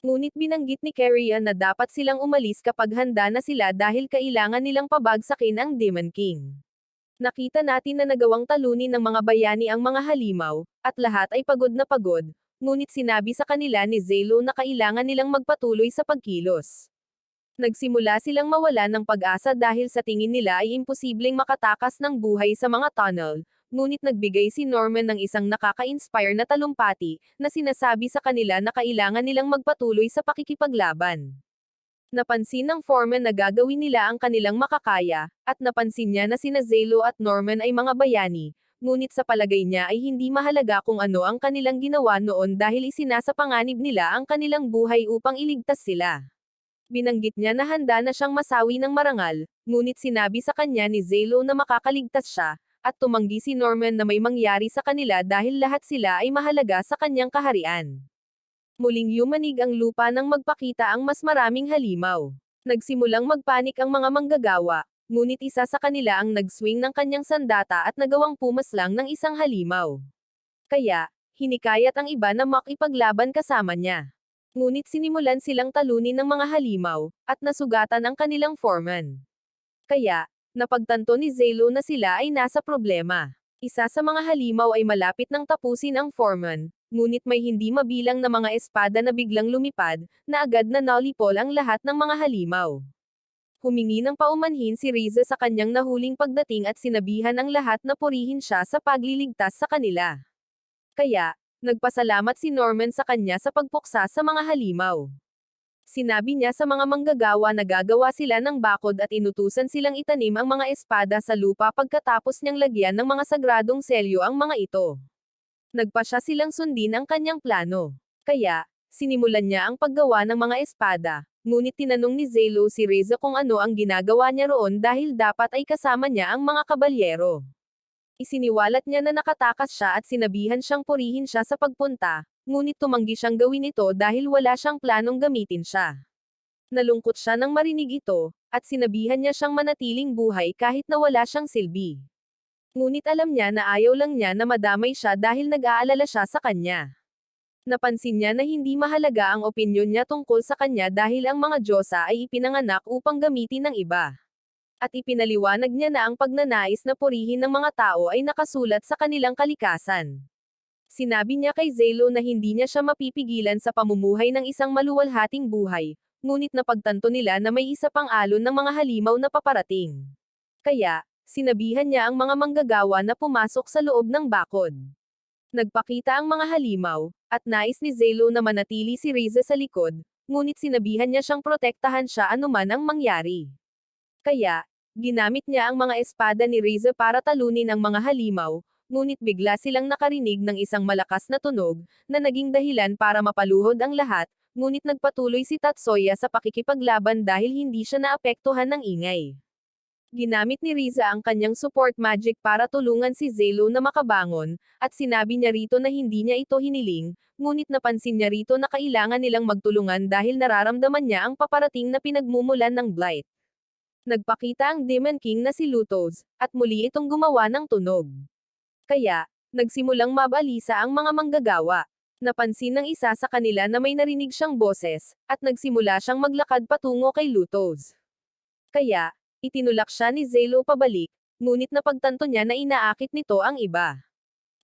Speaker 1: Ngunit binanggit ni Keria na dapat silang umalis kapag handa na sila dahil kailangan nilang pabagsakin ang Demon King. Nakita natin na nagawang talunin ng mga bayani ang mga halimaw, at lahat ay pagod na pagod, ngunit sinabi sa kanila ni Zelo na kailangan nilang magpatuloy sa pagkilos. Nagsimula silang mawala ng pag-asa dahil sa tingin nila ay imposibleng makatakas ng buhay sa mga tunnel, ngunit nagbigay si Norman ng isang nakaka-inspire na talumpati, na sinasabi sa kanila na kailangan nilang magpatuloy sa pakikipaglaban. Napansin ng foreman na gagawin nila ang kanilang makakaya, at napansin niya na sina Zelo at Norman ay mga bayani, ngunit sa palagay niya ay hindi mahalaga kung ano ang kanilang ginawa noon dahil isinasapanganib nila ang kanilang buhay upang iligtas sila. Binanggit niya na handa na siyang masawi ng marangal, ngunit sinabi sa kanya ni Zelo na makakaligtas siya, at tumanggi si Norman na may mangyari sa kanila dahil lahat sila ay mahalaga sa kanyang kaharian. Muling yumanig ang lupa nang magpakita ang mas maraming halimaw. Nagsimulang magpanik ang mga manggagawa, ngunit isa sa kanila ang nag-swing ng kanyang sandata at nagawang pumaslang ng isang halimaw. Kaya, hinikayat ang iba na makipaglaban kasama niya. Ngunit sinimulan silang talunin ng mga halimaw, at nasugatan ang kanilang foreman. Kaya, napagtanto ni Zelo na sila ay nasa problema. Isa sa mga halimaw ay malapit nang tapusin ang foreman, ngunit may hindi mabilang na mga espada na biglang lumipad, na agad na nalipol ang lahat ng mga halimaw. Humingi ng paumanhin si Riza sa kanyang nahuling pagdating at sinabihan ang lahat na purihin siya sa pagliligtas sa kanila. Kaya, nagpasalamat si Norman sa kanya sa pagpuksa sa mga halimaw. Sinabi niya sa mga manggagawa na gagawa sila ng bakod at inutusan silang itanim ang mga espada sa lupa pagkatapos niyang lagyan ng mga sagradong selyo ang mga ito. Nagpa siya silang sundin ang kanyang plano. Kaya, sinimulan niya ang paggawa ng mga espada, ngunit tinanong ni Zelo si Riza kung ano ang ginagawa niya roon dahil dapat ay kasama niya ang mga kabalyero. Isiniwalat niya na nakatakas siya at sinabihan siyang purihin siya sa pagpunta, ngunit tumanggi siyang gawin ito dahil wala siyang planong gamitin siya. Nalungkot siya nang marinig ito, at sinabihan niya siyang manatiling buhay kahit na wala siyang silbi. Ngunit alam niya na ayaw lang niya na madamay siya dahil nag-aalala siya sa kanya. Napansin niya na hindi mahalaga ang opinyon niya tungkol sa kanya dahil ang mga Diyosa ay ipinanganak upang gamitin ng iba. At ipinaliwanag niya na ang pagnanais na purihin ng mga tao ay nakasulat sa kanilang kalikasan. Sinabi niya kay Zelo na hindi niya siya mapipigilan sa pamumuhay ng isang maluwalhating buhay, ngunit napagtanto nila na may isa pang alon ng mga halimaw na paparating. Kaya, sinabihan niya ang mga manggagawa na pumasok sa loob ng bakod. Nagpakita ang mga halimaw, at nais ni Zelo na manatili si Riza sa likod, ngunit sinabihan niya siyang protektahan siya anuman ang mangyari. Kaya, ginamit niya ang mga espada ni Riza para talunin ang mga halimaw, ngunit bigla silang nakarinig ng isang malakas na tunog, na naging dahilan para mapaluhod ang lahat, ngunit nagpatuloy si Tatsuya sa pakikipaglaban dahil hindi siya naapektuhan ng ingay. Ginamit ni Riza ang kanyang support magic para tulungan si Zelo na makabangon, at sinabi niya rito na hindi niya ito hiniling, ngunit napansin niya rito na kailangan nilang magtulungan dahil nararamdaman niya ang paparating na pinagmumulan ng Blight. Nagpakita ang Demon King na si Lutos, at muli itong gumawa ng tunog. Kaya, nagsimulang mabalisa ang mga manggagawa. Napansin ng isa sa kanila na may narinig siyang boses, at nagsimula siyang maglakad patungo kay Lutos. Kaya, itinulak siya ni Zelo pabalik, ngunit napagtanto niya na inaakit nito ang iba.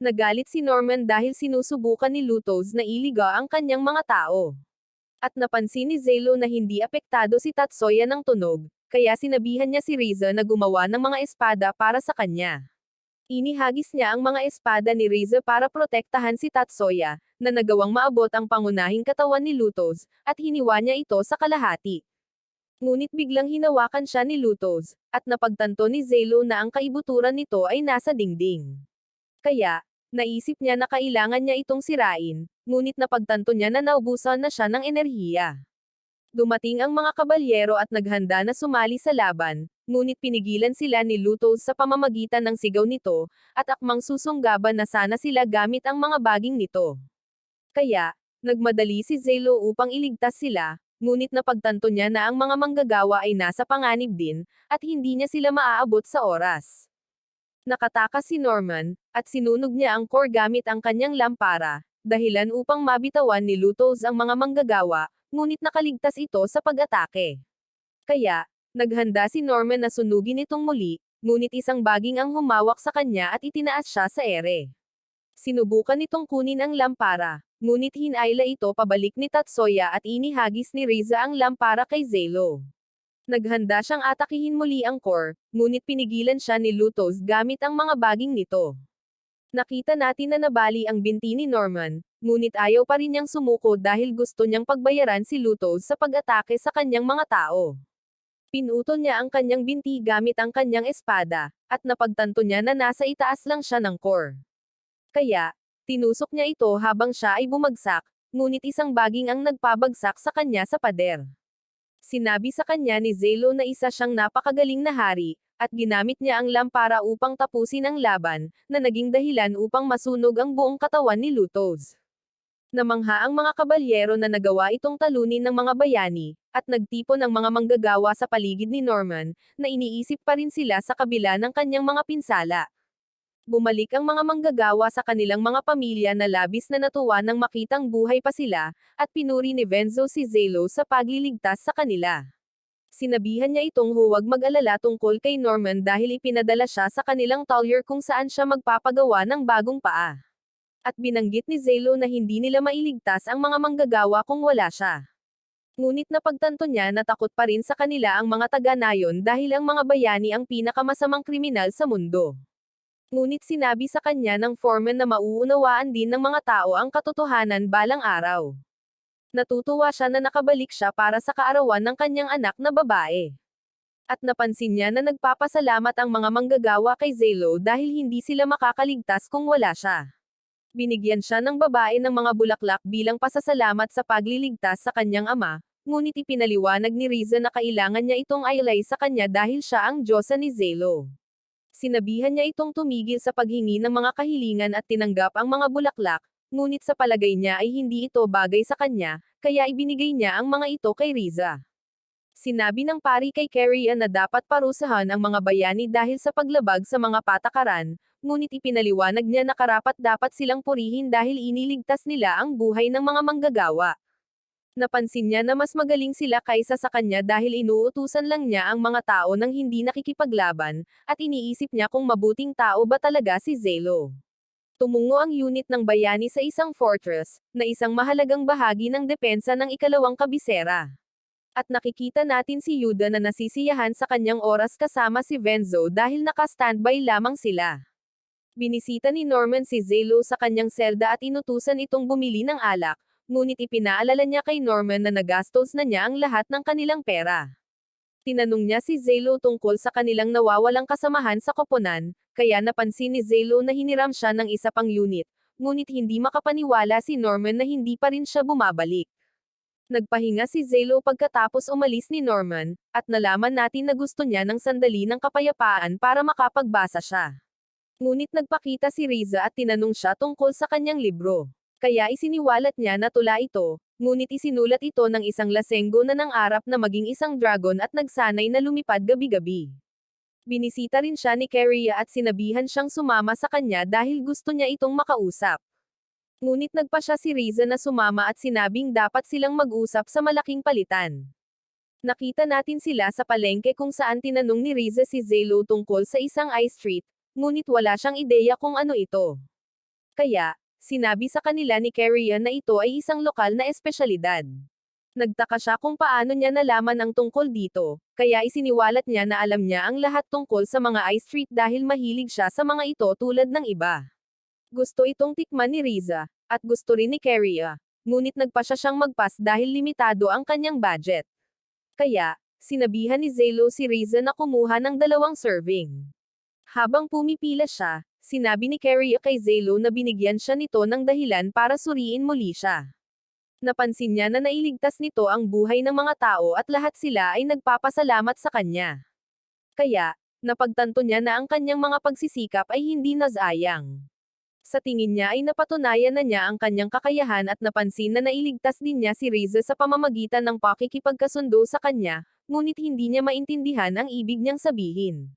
Speaker 1: Nagalit si Norman dahil sinusubukan ni Lutos na iliga ang kanyang mga tao. At napansin ni Zelo na hindi apektado si Tatsuya ng tunog, kaya sinabihan niya si Riza na gumawa ng mga espada para sa kanya. Inihagis niya ang mga espada ni Riza para protektahan si Tatsuya, na nagawang maabot ang pangunahing katawan ni Lutos, at hiniwa niya ito sa kalahati. Ngunit biglang hinawakan siya ni Lutos, at napagtanto ni Zelo na ang kaibuturan nito ay nasa dingding. Kaya, naisip niya na kailangan niya itong sirain, ngunit napagtanto niya na naubusan na siya ng enerhiya. Dumating ang mga kabalyero at naghanda na sumali sa laban, ngunit pinigilan sila ni Lutos sa pamamagitan ng sigaw nito, at akmang susunggaban na sana sila gamit ang mga baging nito. Kaya, nagmadali si Zelo upang iligtas sila, ngunit napagtanto niya na ang mga manggagawa ay nasa panganib din, at hindi niya sila maaabot sa oras. Nakatakas si Norman, at sinunog niya ang core gamit ang kanyang lampara, dahilan upang mabitawan ni Lutos ang mga manggagawa, ngunit nakaligtas ito sa pag-atake. Kaya, naghanda si Norman na sunugin itong muli, ngunit isang baging ang humawak sa kanya at itinaas siya sa ere. Sinubukan nitong kunin ang lampara, ngunit hinayla ito pabalik ni Tatsuya at inihagis ni Riza ang lampara kay Zelo. Naghanda siyang atakihin muli ang core, ngunit pinigilan siya ni Lutos gamit ang mga baging nito. Nakita natin na nabali ang binti ni Norman, ngunit ayaw pa rin niyang sumuko dahil gusto niyang pagbayaran si Lutos sa pag-atake sa kanyang mga tao. Pinutol niya ang kanyang binti gamit ang kanyang espada, at napagtanto niya na nasa itaas lang siya ng core. Kaya, tinusok niya ito habang siya ay bumagsak, ngunit isang baging ang nagpabagsak sa kanya sa pader. Sinabi sa kanya ni Zelo na isa siyang napakagaling na hari, at ginamit niya ang lampara upang tapusin ang laban, na naging dahilan upang masunog ang buong katawan ni Lutos. Namangha ang mga kabalyero na nagawa itong talunin ng mga bayani, at nagtipon ng mga manggagawa sa paligid ni Norman, na iniisip pa rin sila sa kabila ng kanyang mga pinsala. Bumalik ang mga manggagawa sa kanilang mga pamilya na labis na natuwa nang makitang buhay pa sila, at pinuri ni Venzo si Zelo sa pagliligtas sa kanila. Sinabihan niya itong huwag mag-alala tungkol kay Norman dahil ipinadala siya sa kanilang talyer kung saan siya magpapagawa ng bagong paa. At binanggit ni Zelo na hindi nila mailigtas ang mga manggagawa kung wala siya. Ngunit napagtanto niya na takot pa rin sa kanila ang mga taga-nayon dahil ang mga bayani ang pinakamasamang kriminal sa mundo. Ngunit sinabi sa kanya ng foreman na mauunawaan din ng mga tao ang katotohanan balang araw. Natutuwa siya na nakabalik siya para sa kaarawan ng kanyang anak na babae. At napansin niya na nagpapasalamat ang mga manggagawa kay Zelo dahil hindi sila makakaligtas kung wala siya. Binigyan siya ng babae ng mga bulaklak bilang pasasalamat sa pagliligtas sa kanyang ama, ngunit ipinaliwanag ni Riza na kailangan niya itong ailay sa kanya dahil siya ang diyosa ni Zelo. Sinabihan niya itong tumigil sa paghingi ng mga kahilingan at tinanggap ang mga bulaklak, ngunit sa palagay niya ay hindi ito bagay sa kanya, kaya ibinigay niya ang mga ito kay Riza. Sinabi ng pari kay Keria na dapat parusahan ang mga bayani dahil sa paglabag sa mga patakaran, ngunit ipinaliwanag niya na karapat-dapat silang purihin dahil iniligtas nila ang buhay ng mga manggagawa. Napansin niya na mas magaling sila kaysa sa kanya dahil inuutusan lang niya ang mga tao nang hindi nakikipaglaban, at iniisip niya kung mabuting tao ba talaga si Zelo. Tumungo ang unit ng bayani sa isang fortress, na isang mahalagang bahagi ng depensa ng ikalawang kabisera. At nakikita natin si Yuda na nasisiyahan sa kanyang oras kasama si Venzo dahil naka-standby lamang sila. Binisita ni Norman si Zelo sa kanyang selda at inutusan itong bumili ng alak, ngunit ipinaalala niya kay Norman na nagastos na niya ang lahat ng kanilang pera. Tinanong niya si Zelo tungkol sa kanilang nawawalang kasamahan sa koponan, kaya napansin ni Zelo na hiniram siya ng isa pang unit, ngunit hindi makapaniwala si Norman na hindi pa rin siya bumabalik. Nagpahinga si Zelo pagkatapos umalis ni Norman, at nalaman natin na gusto niya ng sandali ng kapayapaan para makapagbasa siya. Ngunit nagpakita si Riza at tinanong siya tungkol sa kanyang libro. Kaya isiniwalat niya na tula ito, ngunit isinulat ito ng isang lasenggo na nangarap na maging isang dragon at nagsanay na lumipad gabi-gabi. Binisita rin siya ni Keria at sinabihan siyang sumama sa kanya dahil gusto niya itong makausap. Ngunit nagpa siya si Riza na sumama at sinabing dapat silang mag-usap sa malaking palitan. Nakita natin sila sa palengke kung saan tinanong ni Riza si Zelo tungkol sa isang ice treat, ngunit wala siyang ideya kung ano ito. Kaya, sinabi sa kanila ni Carrion na ito ay isang lokal na espesyalidad. Nagtaka siya kung paano niya nalaman ang tungkol dito, kaya isiniwalat niya na alam niya ang lahat tungkol sa mga ice treat dahil mahilig siya sa mga ito tulad ng iba. Gusto itong tikman ni Riza, at gusto rin ni Carrion. Ngunit nagpa siya siyang magpas dahil limitado ang kanyang budget. Kaya, sinabihan ni Zelo si Riza na kumuha ng 2 serving. Habang pumipila siya, sinabi ni Carrion kay Zelo na binigyan siya nito ng dahilan para suriin muli siya. Napansin niya na nailigtas nito ang buhay ng mga tao at lahat sila ay nagpapasalamat sa kanya. Kaya, napagtanto niya na ang kanyang mga pagsisikap ay hindi nasayang. Sa tingin niya ay napatunayan na niya ang kanyang kakayahan at napansin na nailigtas din niya si Riza sa pamamagitan ng pakikipagkasundo sa kanya, ngunit hindi niya maintindihan ang ibig niyang sabihin.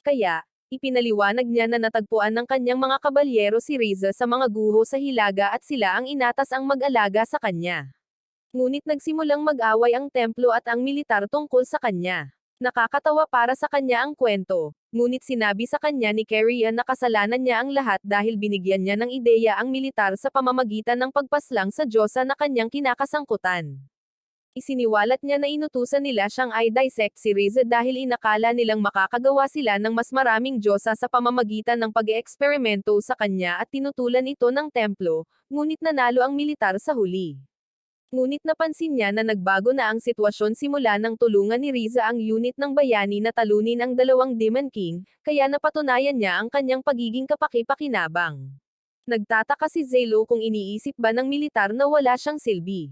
Speaker 1: Kaya, ipinaliwanag niya na natagpuan ng kanyang mga kabalyero si Riza sa mga guho sa Hilaga at sila ang inatas ang mag-alaga sa kanya. Ngunit nagsimulang mag-away ang templo at ang militar tungkol sa kanya. Nakakatawa para sa kanya ang kwento, ngunit sinabi sa kanya ni Carrion na kasalanan niya ang lahat dahil binigyan niya ng ideya ang militar sa pamamagitan ng pagpaslang sa Diyosa na kanyang kinakasangkutan. Isiniwalat niya na inutusan nila siyang i-dissect si Riza dahil inakala nilang makakagawa sila ng mas maraming Diyosa sa pamamagitan ng pag-eeksperimento sa kanya at tinutulan ito ng templo, ngunit nanalo ang militar sa huli. Ngunit napansin niya na nagbago na ang sitwasyon simula nang tulungan ni Riza ang unit ng bayani na talunin ang 2 Demon King, kaya napatunayan niya ang kanyang pagiging kapaki-pakinabang. Nagtataka si Zelo kung iniisip ba ng militar na wala siyang silbi.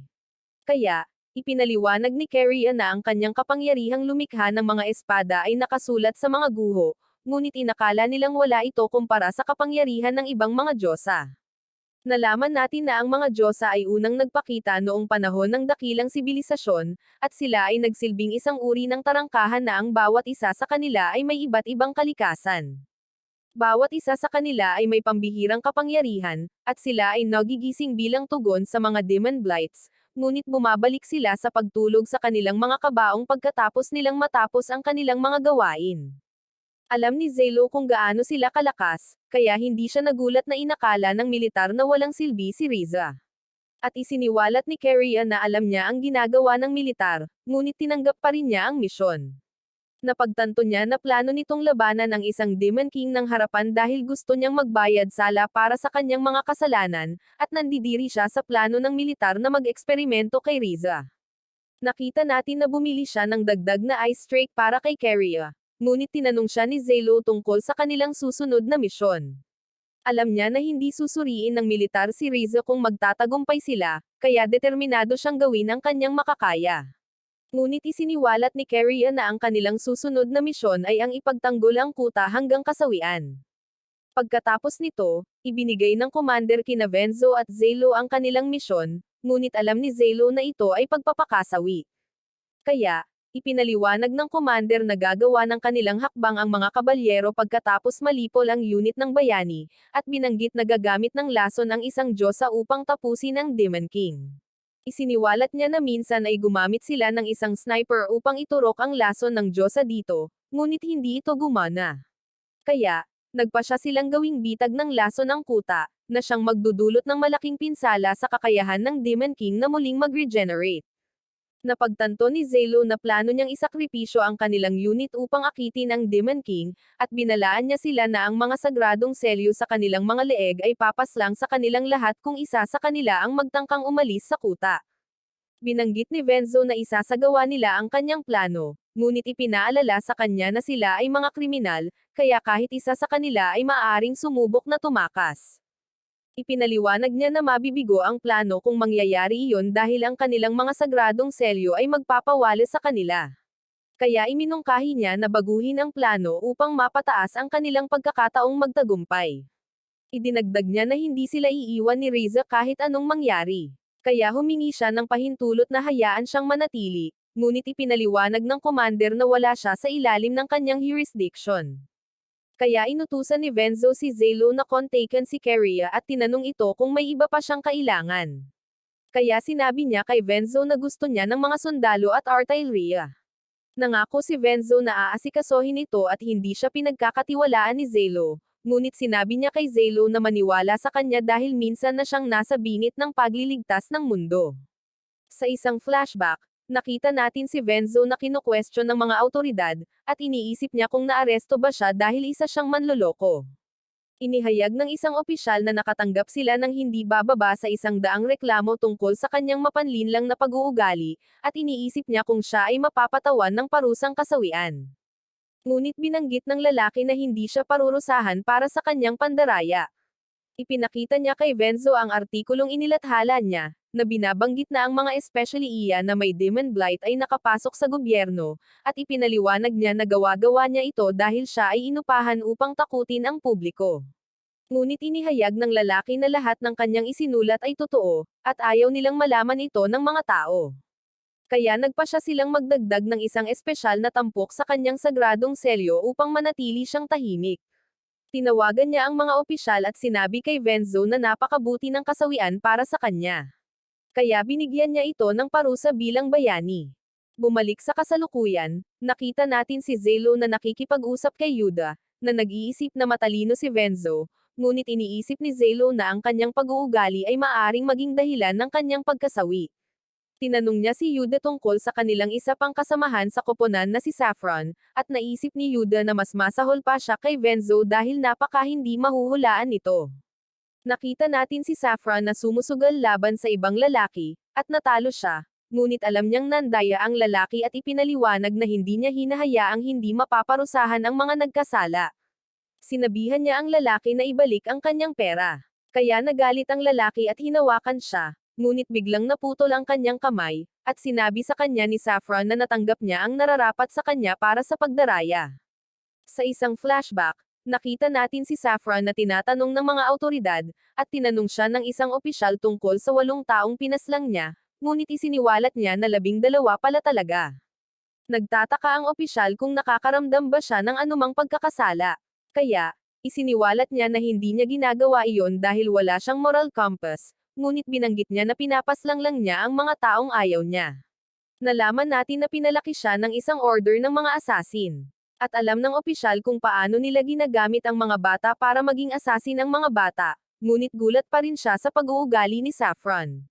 Speaker 1: Kaya, ipinaliwanag ni Carrion na ang kanyang kapangyarihang lumikha ng mga espada ay nakasulat sa mga guho, ngunit inakala nilang wala ito kumpara sa kapangyarihan ng ibang mga Diyosa. Nalaman natin na ang mga Diyosa ay unang nagpakita noong panahon ng dakilang sibilisasyon, at sila ay nagsilbing isang uri ng tarangkahan na ang bawat isa sa kanila ay may iba't ibang kalikasan. Bawat isa sa kanila ay may pambihirang kapangyarihan, at sila ay nagigising bilang tugon sa mga demon blights, ngunit bumabalik sila sa pagtulog sa kanilang mga kabaong pagkatapos nilang matapos ang kanilang mga gawain. Alam ni Zelo kung gaano sila kalakas, kaya hindi siya nagulat na inakala ng militar na walang silbi si Riza. At isiniwalat ni Carrion na alam niya ang ginagawa ng militar, ngunit tinanggap pa rin niya ang misyon. Napagtanto niya na plano nitong labanan ang isang Demon King ng harapan dahil gusto niyang magbayad sala para sa kanyang mga kasalanan, at nandidiri siya sa plano ng militar na mag-eksperimento kay Riza. Nakita natin na bumili siya ng dagdag na ice drake para kay Carrion. Ngunit tinanong siya ni Zelo tungkol sa kanilang susunod na misyon. Alam niya na hindi susuriin ng militar si Riza kung magtatagumpay sila, kaya determinado siyang gawin ang kanyang makakaya. Ngunit isiniwalat ni Carrion na ang kanilang susunod na misyon ay ang ipagtanggol ang kuta hanggang kasawian. Pagkatapos nito, ibinigay ng commander kina Venzo at Zelo ang kanilang misyon, ngunit alam ni Zelo na ito ay pagpapakasawi. Kaya, ipinaliwanag ng commander na gagawa ng kanilang hakbang ang mga kabalyero pagkatapos malipol ang unit ng bayani, at binanggit na gagamit ng lason ang isang Diyosa upang tapusin ang Demon King. Isiniwalat niya na minsan ay gumamit sila ng isang sniper upang iturok ang lason ng Diyosa dito, ngunit hindi ito gumana. Kaya, nagpa siya silang gawing bitag ng lason ng kuta, na siyang magdudulot ng malaking pinsala sa kakayahan ng Demon King na muling mag-regenerate. Napagtanto ni Zelo na plano niyang isakripisyo ang kanilang unit upang akitin ang Demon King, at binalaan niya sila na ang mga sagradong selyo sa kanilang mga leeg ay papaslang sa kanilang lahat kung isa sa kanila ang magtangkang umalis sa kuta. Binanggit ni Venzo na isasagawa nila ang kanyang plano, ngunit ipinaalala sa kanya na sila ay mga kriminal, kaya kahit isa sa kanila ay maaaring sumubok na tumakas. Ipinaliwanag niya na mabibigo ang plano kung mangyayari iyon dahil ang kanilang mga sagradong selyo ay magpapawala sa kanila. Kaya iminungkahi niya na baguhin ang plano upang mapataas ang kanilang pagkakataong magtagumpay. Idinagdag niya na hindi sila iiwan ni Riza kahit anong mangyari. Kaya humingi siya ng pahintulot na hayaan siyang manatili, ngunit ipinaliwanag ng commander na wala siya sa ilalim ng kanyang jurisdiction. Kaya inutusan ni Venzo si Zelo na kontakin si Keria at tinanong ito kung may iba pa siyang kailangan. Kaya sinabi niya kay Venzo na gusto niya ng mga sundalo at artilleria. Nangako si Venzo na aasikasuhin ito at hindi siya pinagkakatiwalaan ni Zelo, ngunit sinabi niya kay Zelo na maniwala sa kanya dahil minsan na siyang nasa bingit ng pagliligtas ng mundo. Sa isang flashback, nakita natin si Venzo na kino-question ng mga awtoridad, at iniisip niya kung naaresto ba siya dahil isa siyang manloloko. Inihayag ng isang opisyal na nakatanggap sila ng hindi bababa sa 100 reklamo tungkol sa kanyang mapanlinlang na pag-uugali, at iniisip niya kung siya ay mapapatawan ng parusang kasawian. Ngunit binanggit ng lalaki na hindi siya parurusahan para sa kanyang pandaraya. Ipinakita niya kay Venzo ang artikulong inilathala niya, na binabanggit na ang mga especially iya na may demon blight ay nakapasok sa gobyerno, at ipinaliwanag niya na gawa-gawa niya ito dahil siya ay inupahan upang takutin ang publiko. Ngunit inihayag ng lalaki na lahat ng kanyang isinulat ay totoo, at ayaw nilang malaman ito ng mga tao. Kaya nagpasya silang magdagdag ng isang espesyal na tampok sa kanyang sagradong selyo upang manatili siyang tahimik. Tinawagan niya ang mga opisyal at sinabi kay Venzo na napakabuti ng kasawian para sa kanya. Kaya binigyan niya ito ng parusa bilang bayani. Bumalik sa kasalukuyan, nakita natin si Zelo na nakikipag-usap kay Yuda, na nag-iisip na matalino si Venzo, ngunit iniisip ni Zelo na ang kanyang pag-uugali ay maaring maging dahilan ng kanyang pagkasawi. Tinanong niya si Yuda tungkol sa kanilang isa pang kasamahan sa koponan na si Saffron, at naisip ni Yuda na mas masahol pa siya kay Venzo dahil napaka hindi mahuhulaan nito. Nakita natin si Saffron na sumusugal laban sa ibang lalaki, at natalo siya, ngunit alam niyang nandaya ang lalaki at ipinaliwanag na hindi niya hinahayaang hindi mapaparusahan ang mga nagkasala. Sinabihan niya ang lalaki na ibalik ang kanyang pera. Kaya nagalit ang lalaki at hinawakan siya, ngunit biglang naputol ang kanyang kamay, at sinabi sa kanya ni Saffron na natanggap niya ang nararapat sa kanya para sa pagdaraya. Sa isang flashback, nakita natin si Saffron na tinatanong ng mga awtoridad, at tinanong siya ng isang opisyal tungkol sa 8 taong pinaslang niya, ngunit isiniwalat niya na 12 pala talaga. Nagtataka ang opisyal kung nakakaramdam ba siya ng anumang pagkakasala. Kaya, isiniwalat niya na hindi niya ginagawa iyon dahil wala siyang moral compass, ngunit binanggit niya na pinapaslang lang niya ang mga taong ayaw niya. Nalaman natin na pinalaki siya ng isang order ng mga assassin. At alam ng opisyal kung paano nila ginagamit ang mga bata para maging assassin ang mga bata, ngunit gulat pa rin siya sa pag-uugali ni Saffron.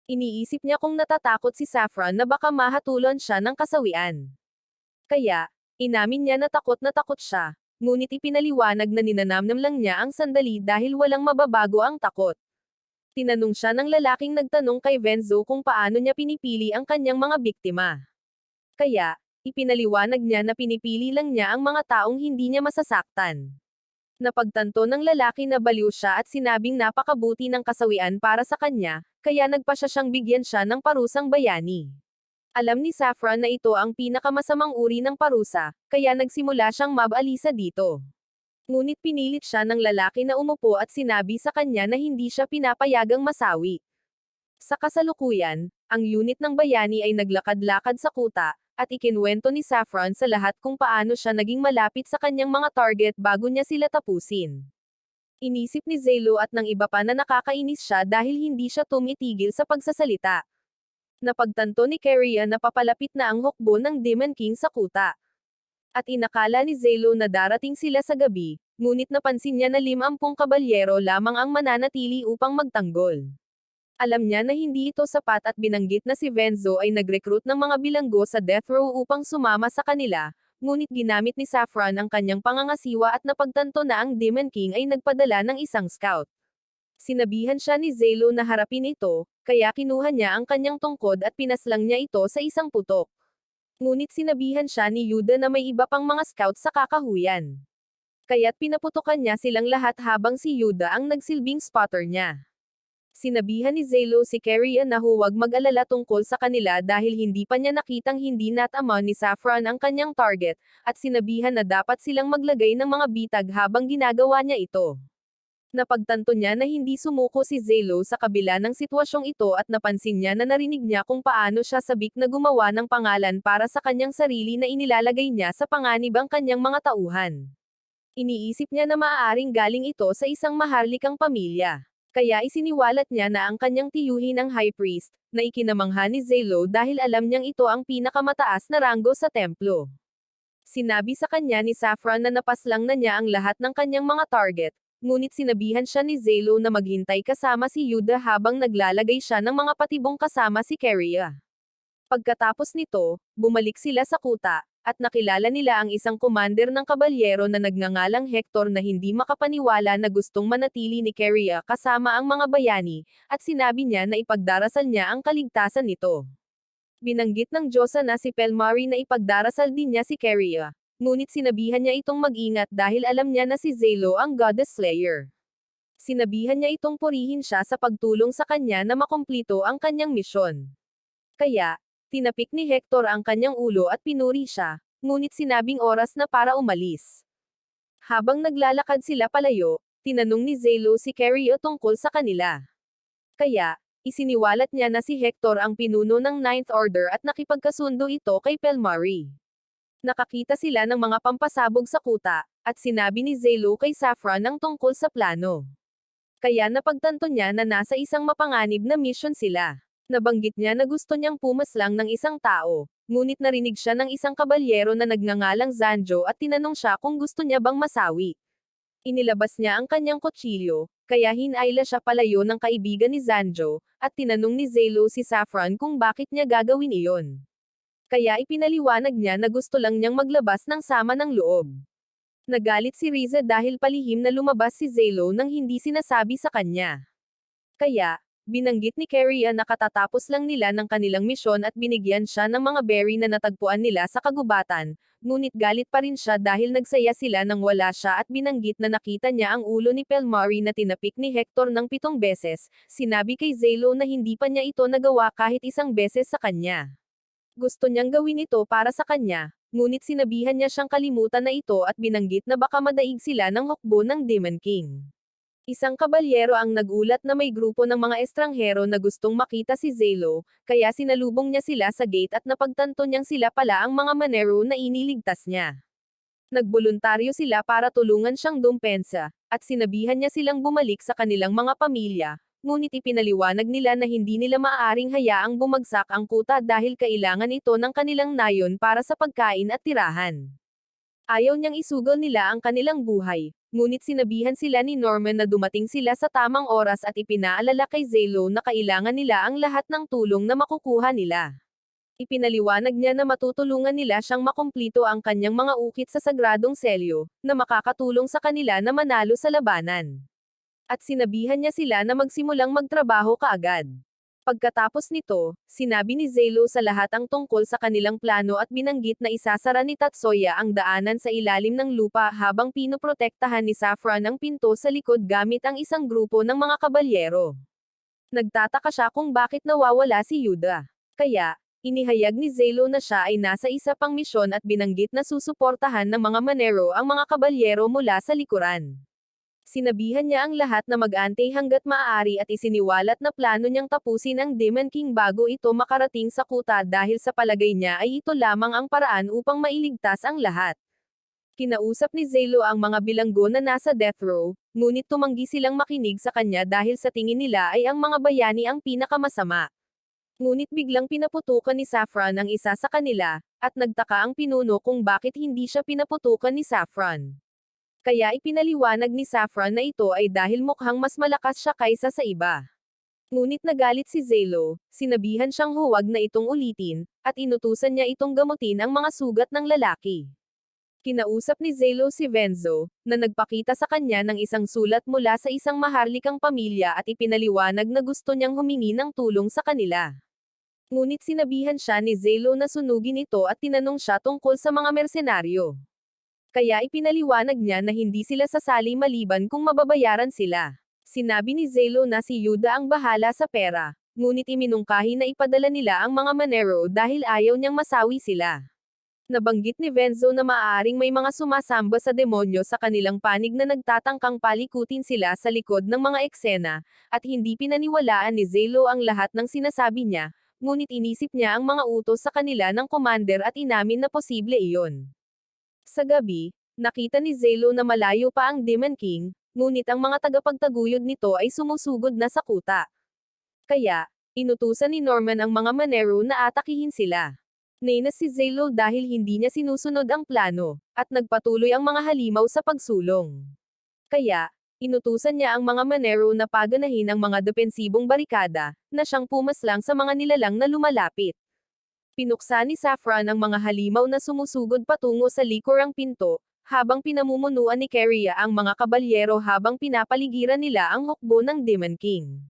Speaker 1: Iniisip niya kung natatakot si Saffron na baka mahatulan siya ng kasawian. Kaya, inamin niya na takot siya, ngunit ipinaliwanag na ninanamnam lang niya ang sandali dahil walang mababago ang takot. Tinanong siya ng lalaking nagtanong kay Venzo kung paano niya pinipili ang kanyang mga biktima. Kaya, ipinaliwanag niya na pinipili lang niya ang mga taong hindi niya masasaktan. Napagtanto ng lalaki na baliw siya at sinabing napakabuti ng kasawian para sa kanya, kaya nagpasya siyang bigyan siya ng parusang bayani. Alam ni Saffron na ito ang pinakamasamang uri ng parusa, kaya nagsimula siyang mabalisa dito. Ngunit pinilit siya ng lalaki na umupo at sinabi sa kanya na hindi siya pinapayagang masawi. Sa kasalukuyan, ang unit ng bayani ay naglakad-lakad sa kuta, at ikinwento ni Saffron sa lahat kung paano siya naging malapit sa kanyang mga target bago niya sila tapusin. Inisip ni Zelo at ng iba pa na nakakainis siya dahil hindi siya tumitigil sa pagsasalita. Napagtanto ni Keria na papalapit na ang hukbo ng Demon King sa kuta. At inakala ni Zelo na darating sila sa gabi, ngunit napansin niya na 50 kabalyero lamang ang mananatili upang magtanggol. Alam niya na hindi ito sapat at binanggit na si Venzo ay nag-recruit ng mga bilanggo sa death row upang sumama sa kanila, ngunit ginamit ni Saffron ang kanyang pangangasiwa at napagtanto na ang Demon King ay nagpadala ng isang scout. Sinabihan siya ni Zelo na harapin ito, kaya kinuha niya ang kanyang tungkod at pinaslang niya ito sa isang putok. Ngunit sinabihan siya ni Yuda na may iba pang mga scout sa kakahuyan. Kaya't pinaputukan niya silang lahat habang si Yuda ang nagsilbing spotter niya. Sinabihan ni Zelo si Keria na huwag mag-alala tungkol sa kanila dahil hindi pa niya nakitang hindi natamon ni Saffron ang kanyang target, at sinabihan na dapat silang maglagay ng mga bitag habang ginagawa niya ito. Napagtanto niya na hindi sumuko si Zelo sa kabila ng sitwasyong ito at napansin niya na narinig niya kung paano siya sabik na gumawa ng pangalan para sa kanyang sarili na inilalagay niya sa panganib ang kanyang mga tauhan. Iniisip niya na maaaring galing ito sa isang maharlikang pamilya. Kaya isiniwalat niya na ang kanyang tiyuhin ang High Priest, na ikinamangha ni Zelo dahil alam niyang ito ang pinakamataas na ranggo sa templo. Sinabi sa kanya ni Saffron na napaslang na niya ang lahat ng kanyang mga target, ngunit sinabihan siya ni Zelo na maghintay kasama si Yuda habang naglalagay siya ng mga patibong kasama si Keria. Pagkatapos nito, bumalik sila sa kuta, at nakilala nila ang isang commander ng kabalyero na nagngangalang Hector na hindi makapaniwala na gustong manatili ni Keria kasama ang mga bayani, at sinabi niya na ipagdarasal niya ang kaligtasan nito. Binanggit ng Diyosa na si Pelmari na ipagdarasal din niya si Keria, ngunit sinabihan niya itong mag-ingat dahil alam niya na si Zelo ang Goddess Slayer. Sinabihan niya itong purihin siya sa pagtulong sa kanya na makumplito ang kanyang misyon. Kaya, tinapik ni Hector ang kanyang ulo at pinuri siya, ngunit sinabing oras na para umalis. Habang naglalakad sila palayo, tinanong ni Zelo si Keria tungkol sa kanila. Kaya, isiniwalat niya na si Hector ang pinuno ng Ninth Order at nakipagkasundo ito kay Pelmari. Nakakita sila ng mga pampasabog sa kuta, at sinabi ni Zelo kay Saffron ang tungkol sa plano. Kaya napagtanto niya na nasa isang mapanganib na mission sila. Nabanggit niya na gusto niyang pumaslang ng isang tao, ngunit narinig siya ng isang kabalyero na nagngangalang Zanjo at tinanong siya kung gusto niya bang masawi. Inilabas niya ang kanyang kutsilyo, kaya hinayla siya palayo ng kaibigan ni Zanjo, at tinanong ni Zelo si Saffron kung bakit niya gagawin iyon. Kaya ipinaliwanag niya na gusto lang niyang maglabas ng sama ng loob. Nagalit si Riza dahil palihim na lumabas si Zelo nang hindi sinasabi sa kanya. Kaya, binanggit ni Keria na katatapos lang nila ng kanilang misyon at binigyan siya ng mga berry na natagpuan nila sa kagubatan, ngunit galit pa rin siya dahil nagsaya sila nang wala siya at binanggit na nakita niya ang ulo ni Pelmari na tinapik ni Hector ng 7 beses, sinabi kay Zelo na hindi pa niya ito nagawa kahit isang beses sa kanya. Gusto niyang gawin ito para sa kanya, ngunit sinabihan niya siyang kalimutan na ito at binanggit na baka madaig sila ng hukbo ng Demon King. Isang kabalyero ang nagulat na may grupo ng mga estranghero na gustong makita si Zelo, kaya sinalubong niya sila sa gate at napagtanto niyang sila pala ang mga Manero na iniligtas niya. Nagboluntaryo sila para tulungan siyang dumpensa, at sinabihan niya silang bumalik sa kanilang mga pamilya, ngunit ipinaliwanag nila na hindi nila maaaring hayaang bumagsak ang kuta dahil kailangan ito ng kanilang nayon para sa pagkain at tirahan. Ayaw niyang isugal nila ang kanilang buhay, ngunit sinabihan sila ni Norman na dumating sila sa tamang oras at ipinaalala kay Zelo na kailangan nila ang lahat ng tulong na makukuha nila. Ipinaliwanag niya na matutulungan nila siyang makumplito ang kanyang mga ukit sa sagradong selyo, na makakatulong sa kanila na manalo sa labanan. At sinabihan niya sila na magsimulang magtrabaho kaagad. Pagkatapos nito, sinabi ni Zelo sa lahat ang tungkol sa kanilang plano at binanggit na isasara ni Tatsuya ang daanan sa ilalim ng lupa habang pinoprotektahan ni Saffron ang pinto sa likod gamit ang isang grupo ng mga kabalyero. Nagtataka siya kung bakit nawawala si Yuda. Kaya, inihayag ni Zelo na siya ay nasa isa pang misyon at binanggit na susuportahan ng mga Manero ang mga kabalyero mula sa likuran. Sinabihan niya ang lahat na mag-antay hanggat maaari at isiniwalat na plano niyang tapusin ang Demon King bago ito makarating sa kuta dahil sa palagay niya ay ito lamang ang paraan upang mailigtas ang lahat. Kinausap ni Zelo ang mga bilanggo na nasa death row, ngunit tumanggi silang makinig sa kanya dahil sa tingin nila ay ang mga bayani ang pinakamasama. Ngunit biglang pinaputukan ni Saffron ang isa sa kanila, at nagtaka ang pinuno kung bakit hindi siya pinaputukan ni Saffron. Kaya ipinaliwanag ni Saffron na ito ay dahil mukhang mas malakas siya kaysa sa iba. Ngunit nagalit si Zelo, sinabihan siyang huwag na itong ulitin, at inutusan niya itong gamutin ang mga sugat ng lalaki. Kinausap ni Zelo si Venzo, na nagpakita sa kanya ng isang sulat mula sa isang maharlikang pamilya at ipinaliwanag na gusto niyang humingi ng tulong sa kanila. Ngunit sinabihan siya ni Zelo na sunugin ito at tinanong siya tungkol sa mga mersenaryo. Kaya ipinaliwanag niya na hindi sila sasali maliban kung mababayaran sila. Sinabi ni Zelo na si Yuda ang bahala sa pera, ngunit iminungkahi na ipadala nila ang mga Manero dahil ayaw niyang masawi sila. Nabanggit ni Venzo na maaaring may mga sumasamba sa demonyo sa kanilang panig na nagtatangkang palikutin sila sa likod ng mga eksena, at hindi pinaniwalaan ni Zelo ang lahat ng sinasabi niya, ngunit inisip niya ang mga utos sa kanila ng commander at inamin na posible iyon. Sa gabi, Nakita ni Zelo na malayo pa ang Demon King, ngunit ang mga tagapagtaguyod nito ay sumusugod na sa kuta. Kaya, inutusan ni Norman ang mga Manero na atakihin sila. Nainis si Zelo dahil hindi niya sinusunod ang plano, at nagpatuloy ang mga halimaw sa pagsulong. Kaya, inutusan niya ang mga Manero na paganahin ang mga depensibong barikada, na siyang pumaslang sa mga nilalang na lumalapit. Pinuksan ni Saffron ang mga halimaw na sumusugod patungo sa likurang pinto, habang pinamumunuan ni Keria ang mga kabalyero habang pinapaligiran nila ang hukbo ng Demon King.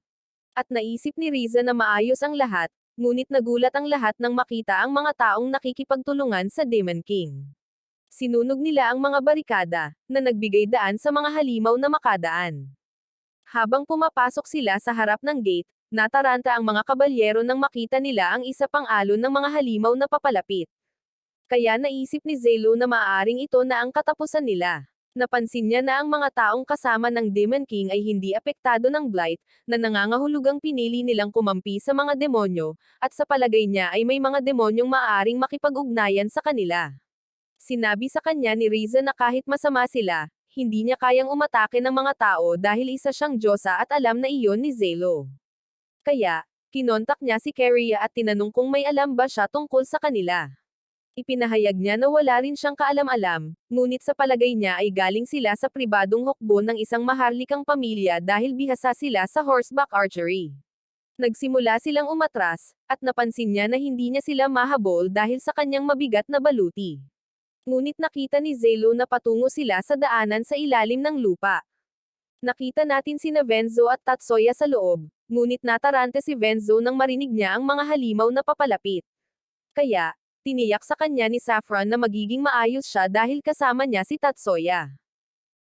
Speaker 1: At naisip ni Riza na maayos ang lahat, ngunit nagulat ang lahat nang makita ang mga taong nakikipagtulungan sa Demon King. Sinunog nila ang mga barikada, na nagbigay daan sa mga halimaw na makadaan. Habang pumapasok sila sa harap ng gate, nataranta ang mga kabalyero nang makita nila ang isa pang alon ng mga halimaw na papalapit. Kaya naisip ni Zelo na maaaring ito na ang katapusan nila. Napansin niya na ang mga taong kasama ng Demon King ay hindi apektado ng blight, na nangangahulugang pinili nilang kumampi sa mga demonyo, at sa palagay niya ay may mga demonyong maaaring makipag-ugnayan sa kanila. Sinabi sa kanya ni Riza na kahit masama sila, hindi niya kayang umatake ng mga tao dahil isa siyang Diyosa at alam na iyon ni Zelo. Kaya, kinontak niya si Keria at tinanong kung may alam ba siya tungkol sa kanila. Ipinahayag niya na wala rin siyang kaalam-alam, ngunit sa palagay niya ay galing sila sa pribadong hukbo ng isang maharlikang pamilya dahil bihasa sila sa horseback archery. Nagsimula silang umatras, at napansin niya na hindi niya sila mahabol dahil sa kanyang mabigat na baluti. Ngunit nakita ni Zelo na patungo sila sa daanan sa ilalim ng lupa. Nakita natin sina Venzo at Tatsuya sa loob, ngunit natarante si Venzo nang marinig niya ang mga halimaw na papalapit. Kaya, tiniyak sa kanya ni Saffron na magiging maayos siya dahil kasama niya si Tatsuya.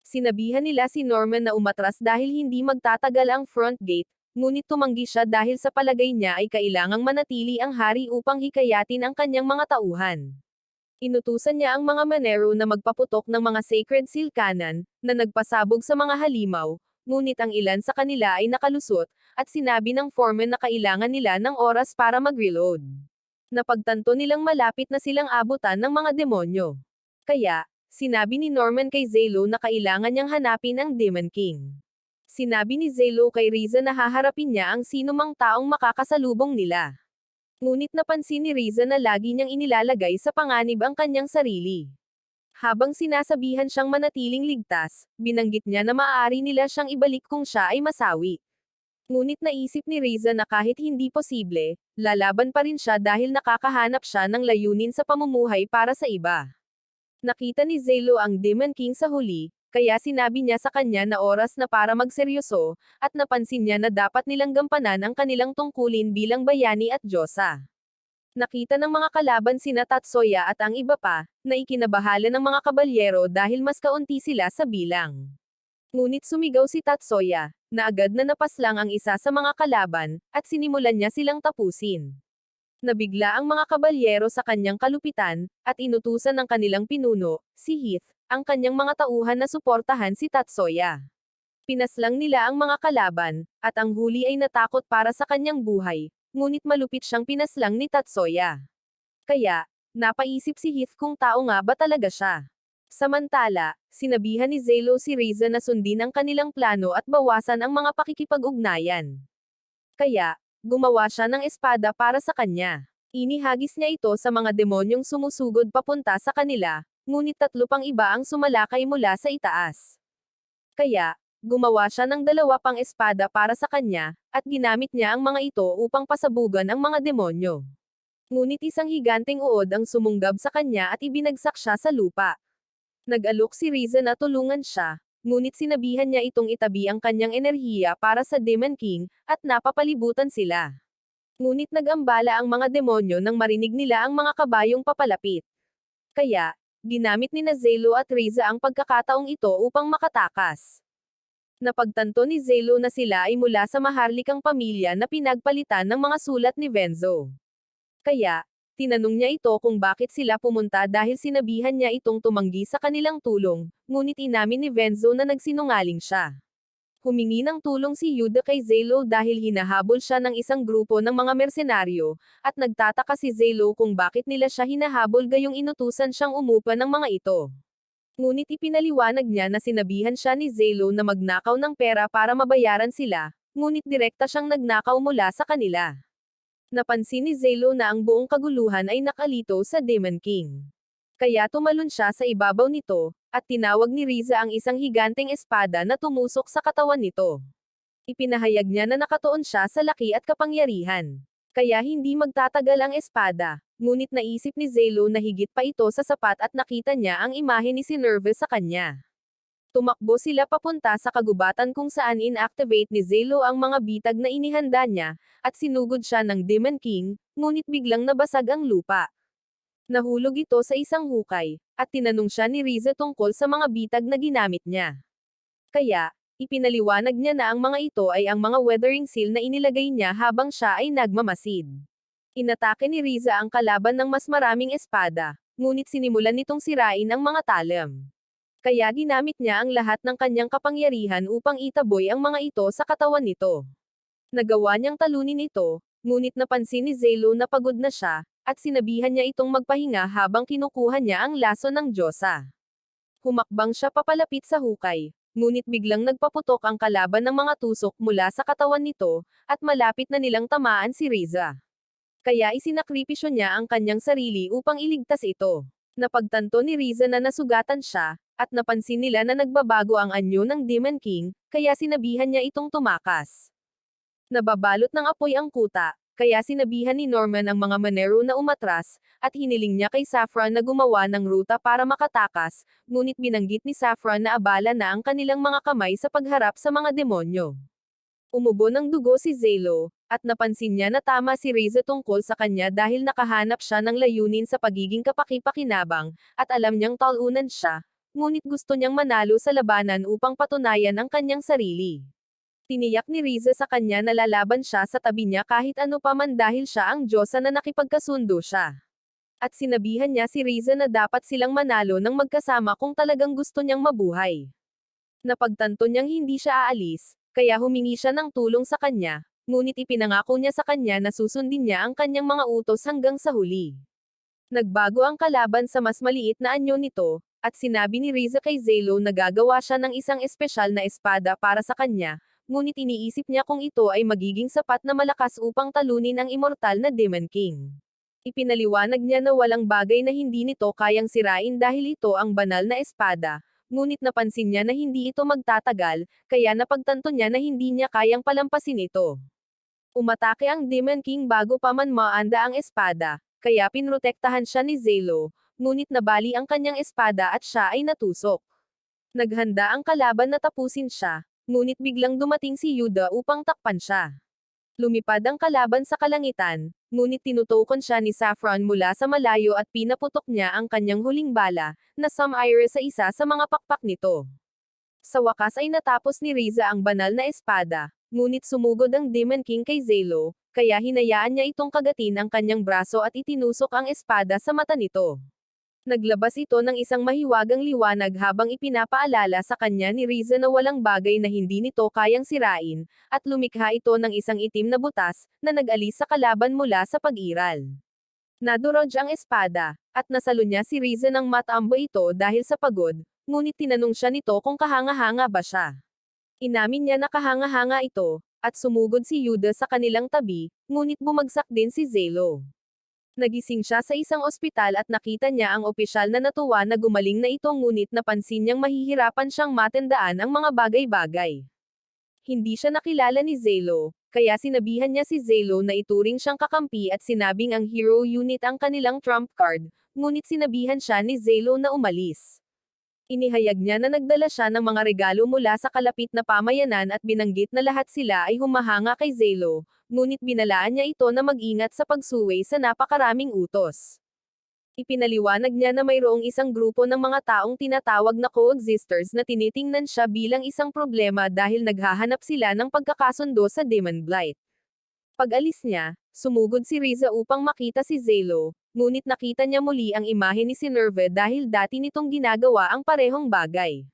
Speaker 1: Sinabihan nila si Norman na umatras dahil hindi magtatagal ang front gate, ngunit tumanggi siya dahil sa palagay niya ay kailangang manatili ang hari upang hikayatin ang kanyang mga tauhan. Inutusan niya ang mga Manero na magpaputok ng mga sacred seal cannon, na nagpasabog sa mga halimaw, ngunit ang ilan sa kanila ay nakalusot, at sinabi ng foreman na kailangan nila ng oras para mag-reload. Napagtanto nilang malapit na silang abutan ng mga demonyo. Kaya, sinabi ni Norman kay Zelo na kailangan niyang hanapin ang Demon King. Sinabi ni Zelo kay Riza na haharapin niya ang sinumang taong makakasalubong nila. Ngunit napansin ni Riza na lagi niyang inilalagay sa panganib ang kanyang sarili. Habang sinasabihan siyang manatiling ligtas, binanggit niya na maaari nila siyang ibalik kung siya ay masawi. Ngunit naisip ni Riza na kahit hindi posible, lalaban pa rin siya dahil nakakahanap siya ng layunin sa pamumuhay para sa iba. Nakita ni Zelo ang Demon King sa huli, kaya sinabi niya sa kanya na oras na para magseryoso, at napansin niya na dapat nilang gampanan ang kanilang tungkulin bilang bayani at Diyosa. Nakita ng mga kalaban sina Tatsuya at ang iba pa, na ikinabahala ng mga kabalyero dahil mas kaunti sila sa bilang. Ngunit sumigaw si Tatsuya, na agad na napaslang ang isa sa mga kalaban, at sinimulan niya silang tapusin. Nabigla ang mga kabalyero sa kanyang kalupitan, at inutusan ng kanilang pinuno, si Heath, ang kanyang mga tauhan na suportahan si Tatsuya. Pinaslang nila ang mga kalaban, at ang huli ay natakot para sa kanyang buhay, ngunit malupit siyang pinaslang ni Tatsuya. Kaya, napaisip si Heath kung tao nga ba talaga siya. Samantala, sinabihan ni Zelo si Riza na sundin ang kanilang plano at bawasan ang mga pakikipag-ugnayan. Kaya, gumawa siya ng espada para sa kanya. Inihagis niya ito sa mga demonyong sumusugod papunta sa kanila, ngunit 3 pang iba ang sumalakay mula sa itaas. Kaya, gumawa siya ng 2 pang espada para sa kanya, at ginamit niya ang mga ito upang pasabugan ang mga demonyo. Ngunit isang higanteng uod ang sumunggab sa kanya at ibinagsak siya sa lupa. Nag-alok si Riza na tulungan siya, ngunit sinabihan niya itong itabi ang kanyang enerhiya para sa Demon King, at napapalibutan sila. Ngunit nag-ambala ang mga demonyo nang marinig nila ang mga kabayong papalapit. Kaya, ginamit ni Zelo at Riza ang pagkakataong ito upang makatakas. Napagtanto ni Zelo na sila ay mula sa maharlikang pamilya na pinagpalitan ng mga sulat ni Venzo. Kaya, tinanong niya ito kung bakit sila pumunta dahil sinabihan niya itong tumanggi sa kanilang tulong, ngunit inamin ni Venzo na nagsinungaling siya. Humingi ng tulong si Yuda kay Zelo dahil hinahabol siya ng isang grupo ng mga mersenaryo, at nagtataka si Zelo kung bakit nila siya hinahabol gayong inutusan siyang umupa ng mga ito. Ngunit ipinaliwanag niya na sinabihan siya ni Zelo na magnakaw ng pera para mabayaran sila, ngunit direkta siyang nagnakaw mula sa kanila. Napansin ni Zelo na ang buong kaguluhan ay nakalito sa Demon King. Kaya tumalon siya sa ibabaw nito, at tinawag ni Riza ang isang higanteng espada na tumusok sa katawan nito. Ipinahayag niya na nakatuon siya sa laki at kapangyarihan. Kaya hindi magtatagal ang espada, ngunit naisip ni Zelo na higit pa ito sa sapat at nakita niya ang imahe ni Sinerve sa kanya. Tumakbo sila papunta sa kagubatan kung saan inactivate ni Zelo ang mga bitag na inihanda niya, at sinugod siya ng Demon King, ngunit biglang nabasag ang lupa. Nahulog ito sa isang hukay, at tinanong siya ni Riza tungkol sa mga bitag na ginamit niya. Kaya, ipinaliwanag niya na ang mga ito ay ang mga weathering seal na inilagay niya habang siya ay nagmamasid. Inatake ni Riza ang kalaban ng mas maraming espada, ngunit sinimulan nitong sirain ang mga talam. Kaya ginamit niya ang lahat ng kanyang kapangyarihan upang itaboy ang mga ito sa katawan nito. Nagawa niyang talunin ito, ngunit napansin ni Zelo na pagod na siya, at sinabihan niya itong magpahinga habang kinukuha niya ang laso ng Diyosa. Humakbang siya papalapit sa hukay, ngunit biglang nagpaputok ang kalaban ng mga tusok mula sa katawan nito, at malapit na nilang tamaan si Riza. Kaya isinakripisyo niya ang kanyang sarili upang iligtas ito. Napagtanto ni Riza na nasugatan siya, at napansin nila na nagbabago ang anyo ng Demon King, kaya sinabihan niya itong tumakas. Nababalot ng apoy ang kuta, kaya sinabihan ni Norman ang mga Manero na umatras, at hiniling niya kay Saffron na gumawa ng ruta para makatakas, ngunit binanggit ni Saffron na abala na ang kanilang mga kamay sa pagharap sa mga demonyo. Umubo ng dugo si Zelo, at napansin niya na tama si Riza tungkol sa kanya dahil nakahanap siya ng layunin sa pagiging kapaki-pakinabang, at alam niyang talunan siya, ngunit gusto niyang manalo sa labanan upang patunayan ang kanyang sarili. Tiniyak ni Riza sa kanya na lalaban siya sa tabi niya kahit ano pa man dahil siya ang Diyosa na nakipagkasundo siya. At sinabihan niya si Riza na dapat silang manalo ng magkasama kung talagang gusto niyang mabuhay. Napagtanto niyang hindi siya aalis, kaya humingi siya ng tulong sa kanya, ngunit ipinangako niya sa kanya na susundin niya ang kanyang mga utos hanggang sa huli. Nagbago ang kalaban sa mas maliit na anyo nito, at sinabi ni Riza kay Zelo na gagawa siya ng isang espesyal na espada para sa kanya, ngunit iniisip niya kung ito ay magiging sapat na malakas upang talunin ang immortal na Demon King. Ipinaliwanag niya na walang bagay na hindi nito kayang sirain dahil ito ang banal na espada, ngunit napansin niya na hindi ito magtatagal, kaya napagtanto niya na hindi niya kayang palampasin ito. Umatake ang Demon King bago pa man maanda ang espada, kaya pinrotektahan siya ni Zelo, ngunit nabali ang kanyang espada at siya ay natusok. Naghanda ang kalaban na tapusin siya, ngunit biglang dumating si Yuda upang takpan siya. Lumipad ang kalaban sa kalangitan, ngunit tinutukan siya ni Saffron mula sa malayo at pinaputok niya ang kanyang huling bala, na sumire sa isa sa mga pakpak nito. Sa wakas ay natapos ni Riza ang banal na espada, ngunit sumugod ang Demon King kay Zelo, kaya hinayaan niya itong kagatin ang kanyang braso at itinusok ang espada sa mata nito. Naglabas ito ng isang mahiwagang liwanag habang ipinapaalala sa kanya ni Riza na walang bagay na hindi nito kayang sirain, at lumikha ito ng isang itim na butas, na nag-alis sa kalaban mula sa pag-iral. Nadurog ang espada, at nasalo niya si Riza ng matambo ito dahil sa pagod, ngunit tinanong siya nito kung kahanga-hanga ba siya. Inamin niya na kahanga-hanga ito, at sumugod si Yuda sa kanilang tabi, ngunit bumagsak din si Zelo. Nagising siya sa isang ospital at nakita niya ang opisyal na natuwa na gumaling na ito ngunit napansin niyang mahihirapan siyang matandaan ang mga bagay-bagay. Hindi siya nakilala ni Zelo, kaya sinabihan niya si Zelo na ituring siyang kakampi at sinabing ang hero unit ang kanilang trump card, ngunit sinabihan siya ni Zelo na umalis. Inihayag niya na nagdala siya ng mga regalo mula sa kalapit na pamayanan at binanggit na lahat sila ay humahanga kay Zelo, ngunit binalaan niya ito na mag-ingat sa pagsuway sa napakaraming utos. Ipinaliwanag niya na mayroong isang grupo ng mga taong tinatawag na coexisters na tinitingnan siya bilang isang problema dahil naghahanap sila ng pagkakasundo sa Demon Blight. Pag-alis niya, sumugod si Riza upang makita si Zelo, ngunit nakita niya muli ang imahe ni Sinerve dahil dati nitong ginagawa ang parehong bagay.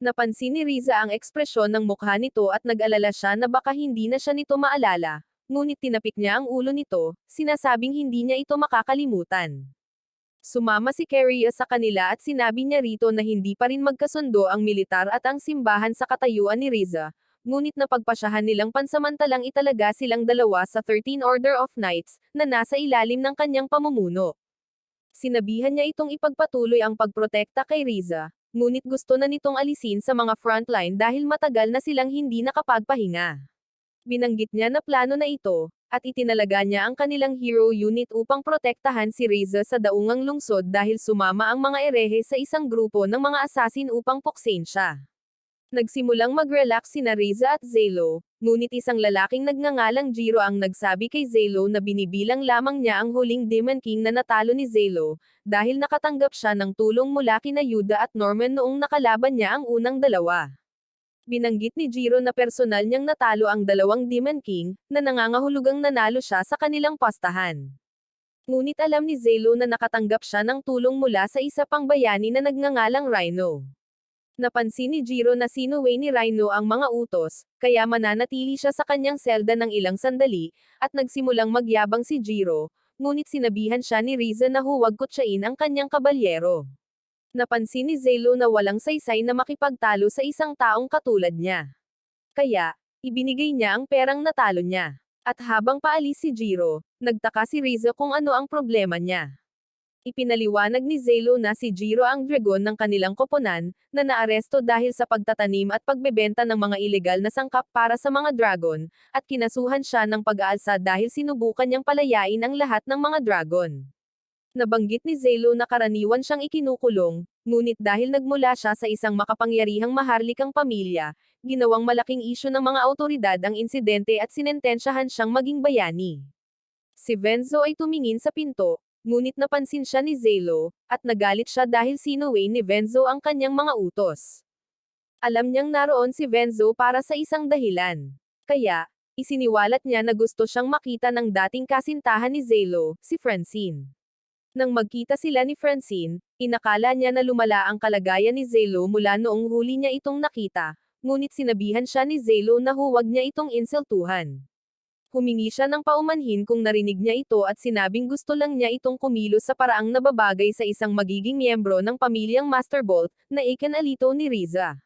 Speaker 1: Napansin ni Riza ang ekspresyon ng mukha nito at nag-alala siya na baka hindi na siya nito maalala, ngunit tinapik niya ang ulo nito, sinasabing hindi niya ito makakalimutan. Sumama si Keria sa kanila at sinabi niya rito na hindi pa rin magkasundo ang militar at ang simbahan sa katayuan ni Riza, ngunit napagpasyahan nilang pansamantalang italaga silang dalawa sa 13 Order of Knights, na nasa ilalim ng kanyang pamumuno. Sinabihan niya itong ipagpatuloy ang pagprotekta kay Riza, ngunit gusto na nitong alisin sa mga frontline dahil matagal na silang hindi nakapagpahinga. Binanggit niya na plano na ito, at itinalaga niya ang kanilang hero unit upang protektahan si Riza sa daungang lungsod dahil sumama ang mga erehe sa isang grupo ng mga assassin upang puksain siya. Nagsimulang mag-relax sina Riza at Zelo, ngunit isang lalaking nagngangalang Jiro ang nagsabi kay Zelo na binibilang lamang niya ang huling Demon King na natalo ni Zelo, dahil nakatanggap siya ng tulong mula kina Yuda at Norman noong nakalaban niya ang unang dalawa. Binanggit ni Jiro na personal niyang natalo ang dalawang Demon King, na nangangahulugang nanalo siya sa kanilang pastahan. Ngunit alam ni Zelo na nakatanggap siya ng tulong mula sa isa pang bayani na nagngangalang Rhino. Napansin ni Jiro na sinuway ni Rhino ang mga utos, kaya mananatili siya sa kanyang selda ng ilang sandali, at nagsimulang magyabang si Jiro, ngunit sinabihan siya ni Riza na huwag kutsain ang kanyang kabalyero. Napansin ni Zelo na walang saysay na makipagtalo sa isang taong katulad niya. Kaya, ibinigay niya ang perang natalo niya. At habang paalis si Jiro, nagtaka si Riza kung ano ang problema niya. Ipinaliwanag ni Zelo na si Jiro ang dragon ng kanilang koponan, na naaresto dahil sa pagtatanim at pagbebenta ng mga ilegal na sangkap para sa mga dragon, at kinasuhan siya ng pag-aalsa dahil sinubukan niyang palayain ang lahat ng mga dragon. Nabanggit ni Zelo na karaniwan siyang ikinukulong, ngunit dahil nagmula siya sa isang makapangyarihang maharlikang pamilya, ginawang malaking isyu ng mga autoridad ang insidente at sinentensyahan siyang maging bayani. Si Venzo ay tumingin sa pinto, ngunit napansin siya ni Zelo, at nagalit siya dahil sinuway ni Venzo ang kanyang mga utos. Alam niyang naroon si Venzo para sa isang dahilan. Kaya, isiniwalat niya na gusto siyang makita ng dating kasintahan ni Zelo, si Francine. Nang magkita sila ni Francine, inakala niya na lumala ang kalagayan ni Zelo mula noong huli niya itong nakita, ngunit sinabihan siya ni Zelo na huwag niya itong insultuhan. Humingi siya ng paumanhin kung narinig niya ito at sinabing gusto lang niya itong kumilos sa paraang nababagay sa isang magiging miyembro ng pamilyang Masterbolt, na ikinalito ni Riza.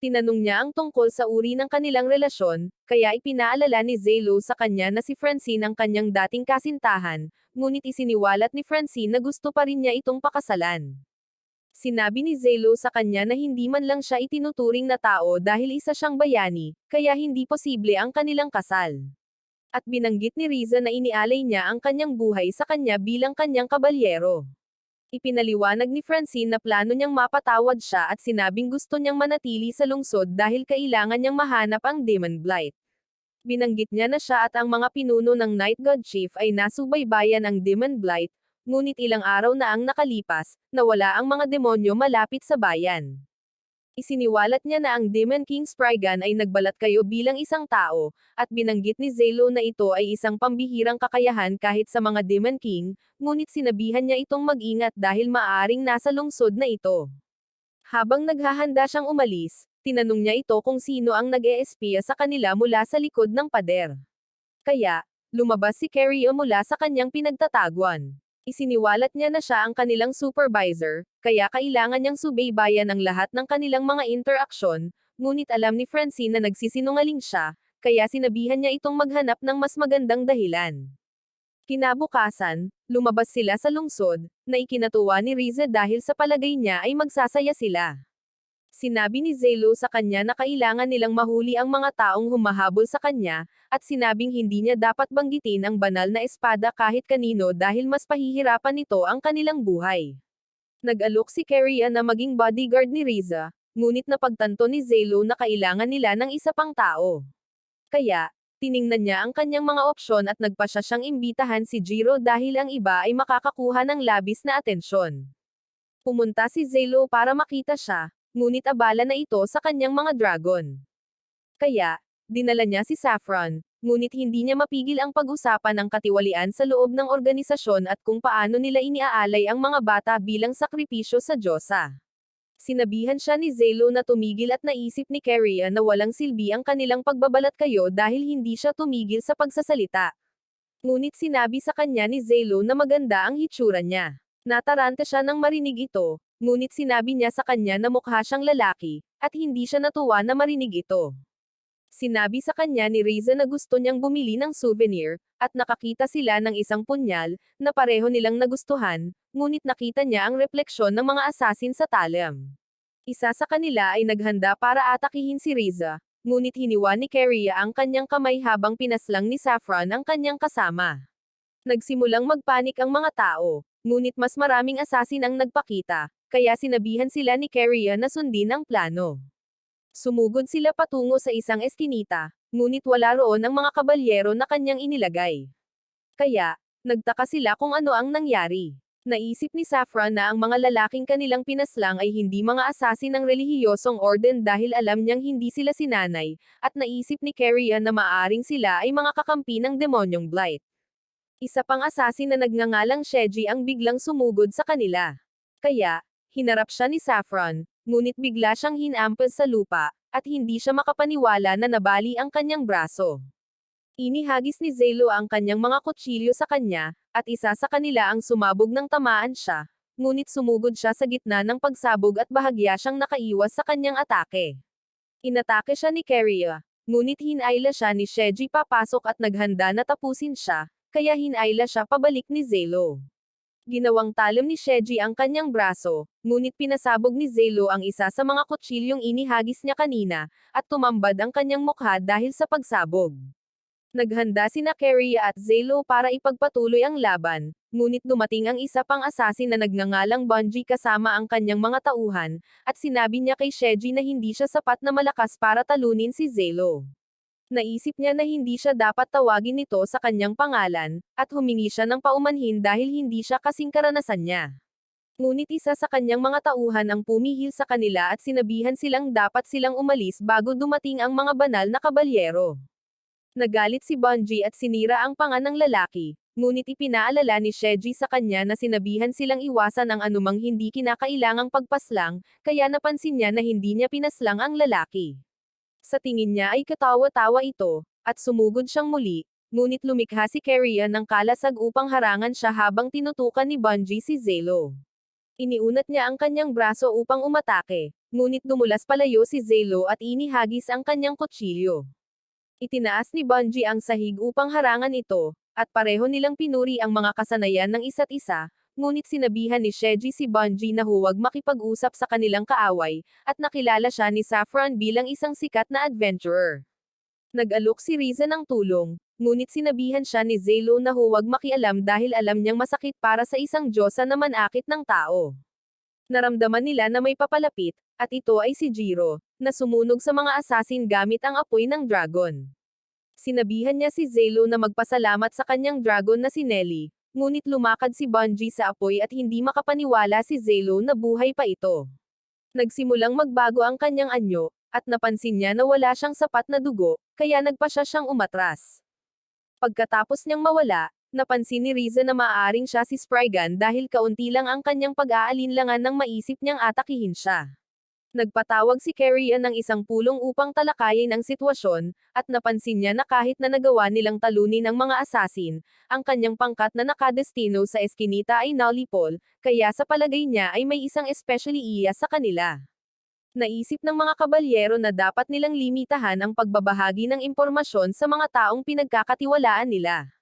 Speaker 1: Tinanong niya ang tungkol sa uri ng kanilang relasyon, kaya ipinaalala ni Zelo sa kanya na si Francine ang kanyang dating kasintahan, ngunit isiniwalat ni Francine na gusto pa rin niya itong pakasalan. Sinabi ni Zelo sa kanya na hindi man lang siya itinuturing na tao dahil isa siyang bayani, kaya hindi posible ang kanilang kasal. At binanggit ni Riza na inialay niya ang kanyang buhay sa kanya bilang kanyang kabalyero. Ipinaliwanag ni Francine na plano niyang mapatawad siya at sinabing gusto niyang manatili sa lungsod dahil kailangan niyang mahanap ang Demon Blight. Binanggit niya na siya at ang mga pinuno ng Night God Chief ay nasubaybayan ang Demon Blight, ngunit ilang araw na ang nakalipas, nawala ang mga demonyo malapit sa bayan. Isiniwalat niya na ang Demon King Spriggan ay nagbalat kayo bilang isang tao, at binanggit ni Zelo na ito ay isang pambihirang kakayahan kahit sa mga Demon King, ngunit sinabihan niya itong mag-ingat dahil maaaring nasa lungsod na ito. Habang naghahanda siyang umalis, tinanong niya ito kung sino ang nag-eespiya sa kanila mula sa likod ng pader. Kaya, lumabas si Keria mula sa kanyang pinagtataguan. Isiniwalat niya na siya ang kanilang supervisor, kaya kailangan niyang subaybayan ang lahat ng kanilang mga interaksyon, ngunit alam ni Francine na nagsisinungaling siya, kaya sinabihan niya itong maghanap ng mas magandang dahilan. Kinabukasan, lumabas sila sa lungsod, na ikinatuwa ni Riza dahil sa palagay niya ay magsasaya sila. Sinabi ni Zelo sa kanya na kailangan nilang mahuli ang mga taong humahabol sa kanya, at sinabing hindi niya dapat banggitin ang banal na espada kahit kanino dahil mas pahihirapan nito ang kanilang buhay. Nag-alok si Keria na maging bodyguard ni Riza, ngunit napagtanto ni Zelo na kailangan nila ng isa pang tao. Kaya, tiningnan niya ang kanyang mga opsyon at nagpasya siyang imbitahan si Jiro dahil ang iba ay makakakuha ng labis na atensyon. Pumunta si Zelo para makita siya, ngunit abala na ito sa kanyang mga dragon. Kaya, dinala niya si Saffron, ngunit hindi niya mapigil ang pag-usapan ng katiwalian sa loob ng organisasyon at kung paano nila iniaalay ang mga bata bilang sakripisyo sa Diyosa. Sinabihan siya ni Zelo na tumigil at naisip ni Keria na walang silbi ang kanilang pagbabalat kayo dahil hindi siya tumigil sa pagsasalita. Ngunit sinabi sa kanya ni Zelo na maganda ang hitsura niya. Nataranta siya nang marinig ito, ngunit sinabi niya sa kanya na mukha siyang lalaki, at hindi siya natuwa na marinig ito. Sinabi sa kanya ni Riza na gusto niyang bumili ng souvenir, at nakakita sila ng isang punyal, na pareho nilang nagustuhan, ngunit nakita niya ang refleksyon ng mga asasin sa talim. Isa sa kanila ay naghanda para atakihin si Riza, ngunit hiniwa ni Keria ang kanyang kamay habang pinaslang ni Saffron ang kanyang kasama. Nagsimulang magpanik ang mga tao, ngunit mas maraming asasin ang nagpakita, kaya sinabihan sila ni Keria na sundin ang plano. Sumugod sila patungo sa isang eskinita, ngunit wala roon ang mga kabalyero na kanyang inilagay. Kaya, nagtaka sila kung ano ang nangyari. Naisip ni Saffron na ang mga lalaking kanilang pinaslang ay hindi mga asasin ng relihiyosong orden dahil alam niyang hindi sila sinanay, at naisip ni Keria na maaring sila ay mga kakampi ng demonyong Blight. Isa pang asasin na nagngangalang Sheji ang biglang sumugod sa kanila. Kaya, hinarap siya ni Saffron, ngunit bigla siyang hinampas sa lupa, at hindi siya makapaniwala na nabali ang kanyang braso. Inihagis ni Zelo ang kanyang mga kutsilyo sa kanya, at isa sa kanila ang sumabog ng tamaan siya, ngunit sumugod siya sa gitna ng pagsabog at bahagya siyang nakaiwas sa kanyang atake. Inatake siya ni Keria, ngunit hinayla siya ni Sheji papasok at naghanda na tapusin siya, kaya hinayla siya pabalik ni Zelo. Ginawang talim ni Sheji ang kanyang braso, ngunit pinasabog ni Zelo ang isa sa mga kutsilyong inihagis niya kanina, at tumambad ang kanyang mukha dahil sa pagsabog. Naghanda sina Keria at Zelo para ipagpatuloy ang laban, ngunit dumating ang isa pang asasin na nagngangalang Bungie kasama ang kanyang mga tauhan, at sinabi niya kay Sheji na hindi siya sapat na malakas para talunin si Zelo. Naisip niya na hindi siya dapat tawagin nito sa kanyang pangalan, at humingi siya ng paumanhin dahil hindi siya kasing karanasan niya. Ngunit isa sa kanyang mga tauhan ang pumihil sa kanila at sinabihan silang dapat silang umalis bago dumating ang mga banal na kabalyero. Nagalit si Bungie at sinira ang panga ng lalaki, ngunit ipinaalala ni Sheji sa kanya na sinabihan silang iwasan ang anumang hindi kinakailangang pagpaslang, kaya napansin niya na hindi niya pinaslang ang lalaki. Sa tingin niya ay katawa-tawa ito, at sumugod siyang muli, ngunit lumikha si Keria ng kalasag upang harangan siya habang tinutukan ni Bungie si Zelo. Iniunat niya ang kanyang braso upang umatake, ngunit dumulas palayo si Zelo at inihagis ang kanyang kutsilyo. Itinaas ni Bungie ang sahig upang harangan ito, at pareho nilang pinuri ang mga kasanayan ng isa't isa, ngunit sinabihan ni Sheji si Bungie na huwag makipag-usap sa kanilang kaaway, at nakilala siya ni Saffron bilang isang sikat na adventurer. Nag-alok si Riza ng tulong, ngunit sinabihan siya ni Zelo na huwag makialam dahil alam niyang masakit para sa isang diyosa na manakit ng tao. Naramdaman nila na may papalapit, at ito ay si Jiro, na sumunog sa mga asasin gamit ang apoy ng dragon. Sinabihan niya si Zelo na magpasalamat sa kanyang dragon na si Nelly, ngunit lumakad si Bungie sa apoy at hindi makapaniwala si Zelo na buhay pa ito. Nagsimulang magbago ang kanyang anyo, at napansin niya na wala siyang sapat na dugo, kaya nagpasya siyang umatras. Pagkatapos niyang mawala, napansin ni Riza na maaaring siya si Spriggan dahil kaunti lang ang kanyang pag-aalinlangan nang maisip niyang atakihin siya. Nagpatawag si Keria ng isang pulong upang talakayin ang sitwasyon, at napansin niya na kahit na nagawa nilang talunin ang mga asasin, ang kanyang pangkat na nakadestino sa eskinita ay nullipol, kaya sa palagay niya ay may isang especially iya sa kanila. Naisip ng mga kabalyero na dapat nilang limitahan ang pagbabahagi ng impormasyon sa mga taong pinagkakatiwalaan nila.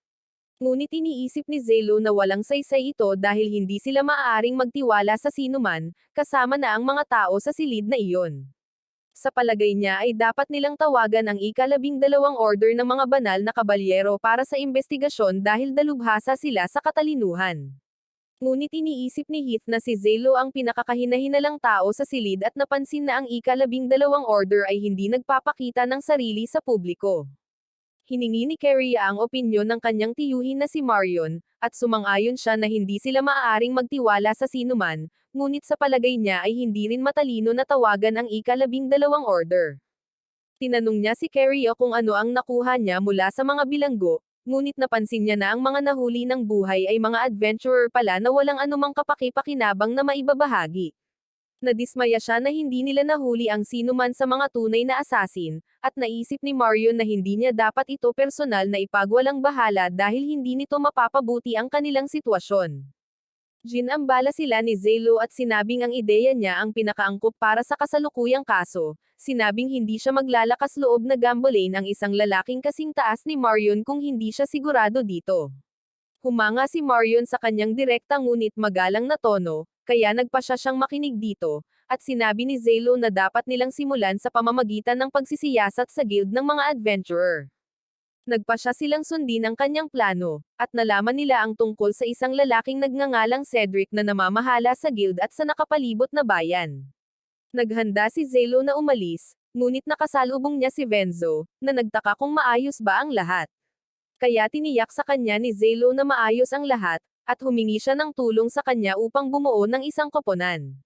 Speaker 1: Ngunit iniisip ni Zelo na walang saysay ito dahil hindi sila maaaring magtiwala sa sinuman, kasama na ang mga tao sa silid na iyon. Sa palagay niya ay dapat nilang tawagan ang ika-12 order ng mga banal na kabalyero para sa investigasyon dahil dalubhasa sila sa katalinuhan. Ngunit iniisip ni Heath na si Zelo ang pinakakahina-hinalang tao sa silid at napansin na ang ika-12 order ay hindi nagpapakita ng sarili sa publiko. Hiningi ni Keria ang opinyon ng kanyang tiyuhin na si Marion, at sumang-ayon siya na hindi sila maaaring magtiwala sa sinuman, ngunit sa palagay niya ay hindi rin matalino na tawagan ang ika-12 order. Tinanong niya si Keria kung ano ang nakuha niya mula sa mga bilanggo, ngunit napansin niya na ang mga nahuli ng buhay ay mga adventurer pala na walang anumang kapaki-pakinabang na maibabahagi. Nadismaya siya na hindi nila nahuli ang sinuman sa mga tunay na asasin, at naisip ni Marion na hindi niya dapat ito personal na ipagwalang bahala dahil hindi nito mapapabuti ang kanilang sitwasyon. Ginambala sila ni Zelo at sinabing ang ideya niya ang pinakaangkop para sa kasalukuyang kaso, sinabing hindi siya maglalakas loob na gambolain ang isang lalaking kasing taas ni Marion kung hindi siya sigurado dito. Humanga si Marion sa kanyang direkta ngunit magalang na tono, kaya nagpa siya siyang makinig dito, at sinabi ni Zelo na dapat nilang simulan sa pamamagitan ng pagsisiyasat sa guild ng mga adventurer. Nagpa siya silang sundin ang kanyang plano, at nalaman nila ang tungkol sa isang lalaking nagngangalang Cedric na namamahala sa guild at sa nakapalibot na bayan. Naghanda si Zelo na umalis, ngunit nakasalubong niya si Venzo, na nagtaka kung maayos ba ang lahat. Kaya tiniyak sa kanya ni Zelo na maayos ang lahat, at humingi siya ng tulong sa kanya upang bumuo ng isang koponan.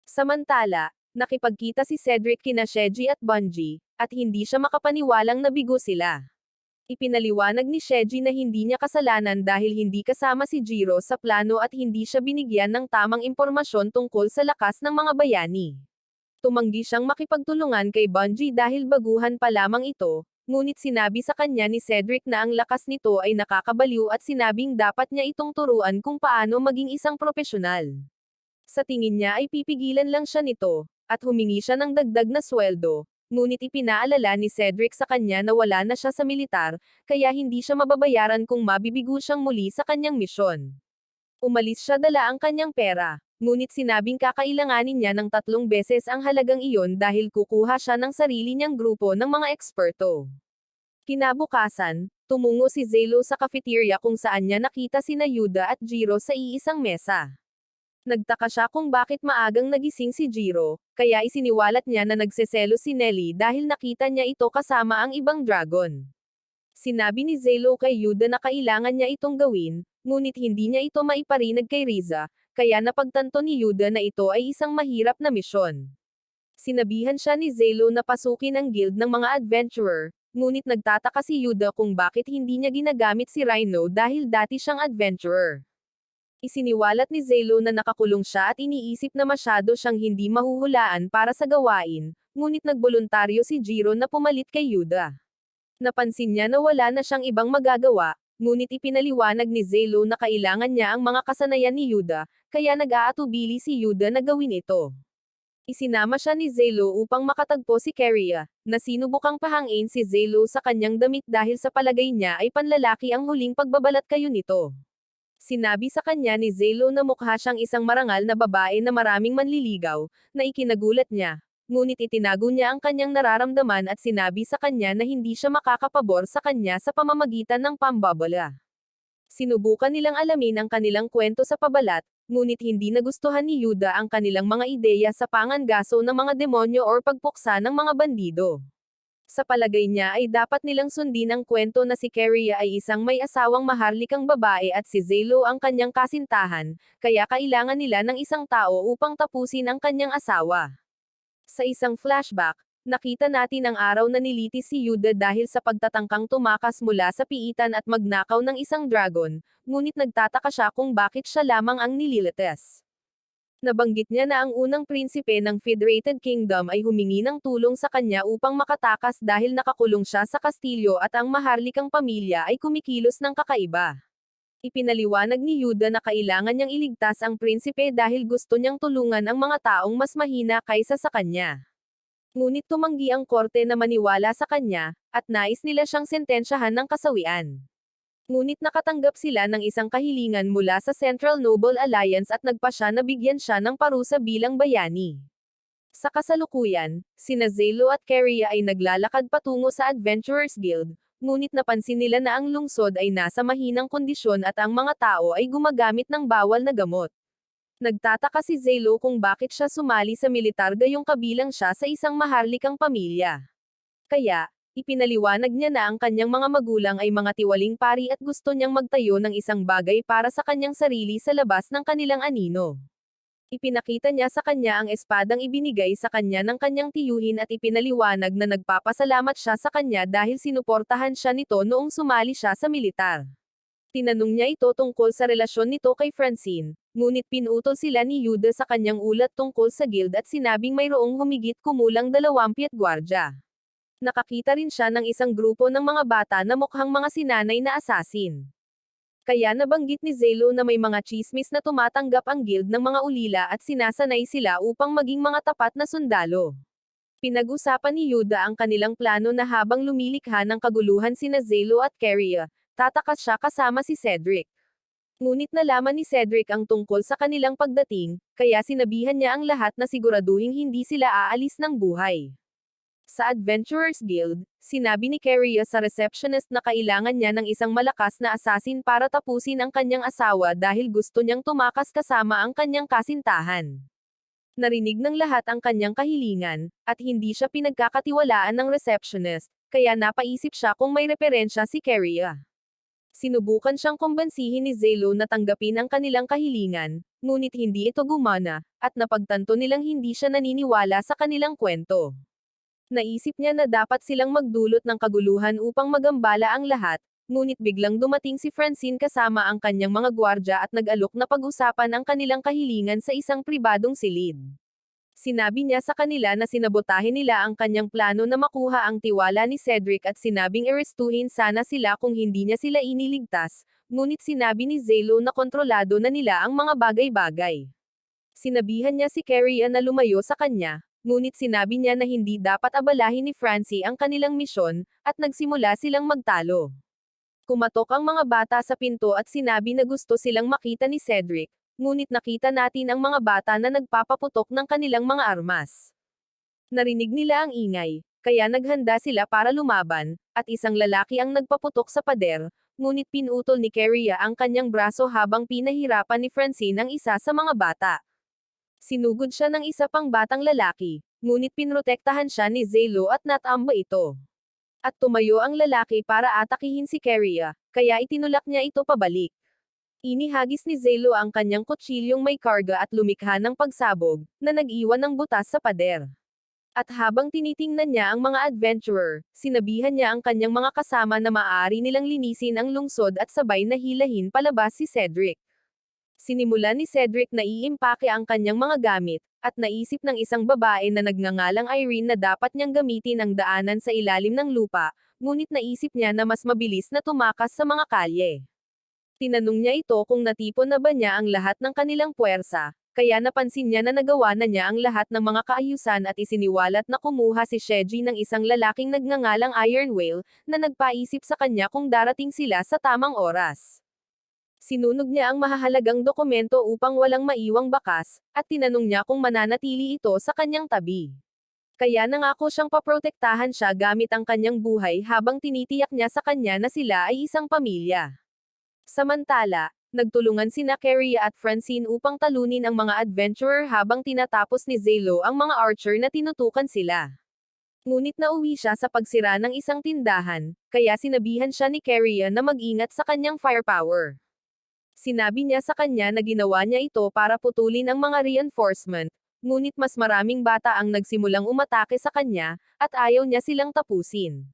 Speaker 1: Samantala, nakipagkita si Cedric kina Sheji at Bungie, at hindi siya makapaniwalang nabigo sila. Ipinaliwanag ni Sheji na hindi niya kasalanan dahil hindi kasama si Jiro sa plano at hindi siya binigyan ng tamang impormasyon tungkol sa lakas ng mga bayani. Tumanggi siyang makipagtulungan kay Bungie dahil baguhan pa lamang ito, ngunit sinabi sa kanya ni Cedric na ang lakas nito ay nakakabaliw at sinabing dapat niya itong turuan kung paano maging isang propesyonal. Sa tingin niya ay pipigilan lang siya nito, at humingi siya ng dagdag na sweldo. Ngunit ipinaalala ni Cedric sa kanya na wala na siya sa militar, kaya hindi siya mababayaran kung mabibigo siyang muli sa kanyang misyon. Umalis siya dala ang kanyang pera, ngunit sinabing kakailanganin niya ng 3 beses ang halagang iyon dahil kukuha siya ng sarili niyang grupo ng mga eksperto. Kinabukasan, tumungo si Zelo sa cafeteria kung saan niya nakita sina Yuda at Jiro sa iisang mesa. Nagtaka siya kung bakit maagang nagising si Jiro, kaya isiniwalat niya na nagseselo si Nelly dahil nakita niya ito kasama ang ibang dragon. Sinabi ni Zelo kay Yuda na kailangan niya itong gawin, ngunit hindi niya ito maiparinag kay Riza, kaya napagtanto ni Yuda na ito ay isang mahirap na misyon. Sinabihan siya ni Zelo na pasukin ang guild ng mga adventurer, ngunit nagtataka si Yuda kung bakit hindi niya ginagamit si Rhino dahil dati siyang adventurer. Isiniwalat ni Zelo na nakakulong siya at iniisip na masyado siyang hindi mahuhulaan para sa gawain, ngunit nagboluntaryo si Jiro na pumalit kay Yuda. Napansin niya na wala na siyang ibang magagawa, ngunit ipinaliwanag ni Zelo na kailangan niya ang mga kasanayan ni Yuda, kaya nag-aatubili si Yuda na gawin ito. Isinama siya ni Zelo upang makatagpo si Keria, na sinubukang pahangin si Zelo sa kanyang damit dahil sa palagay niya ay panlalaki ang huling pagbabalat kayo nito. Sinabi sa kanya ni Zelo na mukha siyang isang marangal na babae na maraming manliligaw, na ikinagulat niya. Ngunit itinago niya ang kanyang nararamdaman at sinabi sa kanya na hindi siya makakapabor sa kanya sa pamamagitan ng pambabala. Sinubukan nilang alamin ang kanilang kwento sa pabalat, ngunit hindi nagustuhan ni Yuda ang kanilang mga ideya sa pangangaso ng mga demonyo or pagpuksa ng mga bandido. Sa palagay niya ay dapat nilang sundin ang kwento na si Keria ay isang may asawang maharlikang babae at si Zelo ang kanyang kasintahan, kaya kailangan nila ng isang tao upang tapusin ang kanyang asawa. Sa isang flashback, nakita natin ang araw na nilitis si Yuda dahil sa pagtatangkang tumakas mula sa piitan at magnakaw ng isang dragon, ngunit nagtataka siya kung bakit siya lamang ang nililites. Nabanggit niya na ang unang prinsipe ng Federated Kingdom ay humingi ng tulong sa kanya upang makatakas dahil nakakulong siya sa kastilyo at ang maharlikang pamilya ay kumikilos ng kakaiba. Ipinaliwanag ni Yuda na kailangan niyang iligtas ang prinsipe dahil gusto niyang tulungan ang mga taong mas mahina kaysa sa kanya. Ngunit tumanggi ang korte na maniwala sa kanya, at nais nila siyang sentensyahan ng kasawian. Ngunit nakatanggap sila ng isang kahilingan mula sa Central Noble Alliance at nagpa siya na bigyan siya ng parusa bilang bayani. Sa kasalukuyan, sina Zelo at Keria ay naglalakad patungo sa Adventurers Guild, ngunit napansin nila na ang lungsod ay nasa mahinang kondisyon at ang mga tao ay gumagamit ng bawal na gamot. Nagtataka si Zelo kung bakit siya sumali sa militar gayong kabilang siya sa isang maharlikang pamilya. Kaya, ipinaliwanag niya na ang kanyang mga magulang ay mga tiwaling pari at gusto niyang magtayo ng isang bagay para sa kanyang sarili sa labas ng kanilang anino. Ipinakita niya sa kanya ang espadang ibinigay sa kanya ng kanyang tiyuhin at ipinaliwanag na nagpapasalamat siya sa kanya dahil sinuportahan siya nito noong sumali siya sa militar. Tinanong niya ito tungkol sa relasyon nito kay Francine, ngunit pinutol sila ni Yuda sa kanyang ulat tungkol sa guild at sinabing mayroong humigit kumulang 20 gwardya. Nakakita rin siya ng isang grupo ng mga bata na mukhang mga sinanay na asasin. Kaya nabanggit ni Zelo na may mga tsismis na tumatanggap ang guild ng mga ulila at sinasanay sila upang maging mga tapat na sundalo. Pinag-usapan ni Yuda ang kanilang plano na habang lumilikha ng kaguluhan sina Zelo at Keria, tatakas siya kasama si Cedric. Ngunit nalaman ni Cedric ang tungkol sa kanilang pagdating, kaya sinabihan niya ang lahat na siguraduhing hindi sila aalis ng buhay. Sa Adventurers Guild, sinabi ni Keria sa receptionist na kailangan niya ng isang malakas na assassin para tapusin ang kanyang asawa dahil gusto niyang tumakas kasama ang kanyang kasintahan. Narinig ng lahat ang kanyang kahilingan, at hindi siya pinagkakatiwalaan ng receptionist, kaya napaisip siya kung may referensya si Keria. Sinubukan siyang kumbansihin ni Zelo na tanggapin ang kanilang kahilingan, ngunit hindi ito gumana, at napagtanto nilang hindi siya naniniwala sa kanilang kwento. Naisip niya na dapat silang magdulot ng kaguluhan upang magambala ang lahat, ngunit biglang dumating si Francine kasama ang kanyang mga gwardya at nag-alok na pag-usapan ang kanilang kahilingan sa isang pribadong silid. Sinabi niya sa kanila na sinabotahin nila ang kanyang plano na makuha ang tiwala ni Cedric at sinabing arestuhin sana sila kung hindi niya sila iniligtas, ngunit sinabi ni Zelo na kontrolado na nila ang mga bagay-bagay. Sinabihan niya si Keria na lumayo sa kanya, ngunit sinabi niya na hindi dapat abalahin ni Francie ang kanilang misyon, at nagsimula silang magtalo. Kumatok ang mga bata sa pinto at sinabi na gusto silang makita ni Cedric, ngunit nakita natin ang mga bata na nagpapaputok ng kanilang mga armas. Narinig nila ang ingay, kaya naghanda sila para lumaban, at isang lalaki ang nagpaputok sa pader, ngunit pinutol ni Keria ang kanyang braso habang pinahirapan ni Francine ang isa sa mga bata. Sinugod siya ng isa pang batang lalaki, ngunit pinrotektahan siya ni Zelo at natamba ito. At tumayo ang lalaki para atakihin si Keria, kaya itinulak niya ito pabalik. Inihagis ni Zelo ang kanyang kutsilyong may karga at lumikha ng pagsabog, na nag-iwan ng butas sa pader. At habang tinitingnan niya ang mga adventurer, sinabihan niya ang kanyang mga kasama na maaari nilang linisin ang lungsod at sabay na hilahin palabas si Cedric. Sinimulan ni Cedric na iimpake ang kanyang mga gamit, at naisip ng isang babae na nagngangalang Irene na dapat niyang gamitin ang daanan sa ilalim ng lupa, ngunit naisip niya na mas mabilis na tumakas sa mga kalye. Tinanong niya ito kung natipon na ba niya ang lahat ng kanilang puwersa, kaya napansin niya na nagawa na niya ang lahat ng mga kaayusan at isiniwalat na kumuha si Sheji ng isang lalaking nagngangalang Iron Whale, na nagpaisip sa kanya kung darating sila sa tamang oras. Sinunog niya ang mahahalagang dokumento upang walang maiwang bakas, at tinanong niya kung mananatili ito sa kanyang tabi. Kaya nangako siyang paprotektahan siya gamit ang kanyang buhay habang tinitiyak niya sa kanya na sila ay isang pamilya. Samantala, nagtulungan sina Keria at Francine upang talunin ang mga adventurer habang tinatapos ni Zelo ang mga archer na tinutukan sila. Ngunit nauwi siya sa pagsira ng isang tindahan, kaya sinabihan siya ni Keria na mag-ingat sa kanyang firepower. Sinabi niya sa kanya na ginawa niya ito para putulin ang mga reinforcement, ngunit mas maraming bata ang nagsimulang umatake sa kanya, at ayaw niya silang tapusin.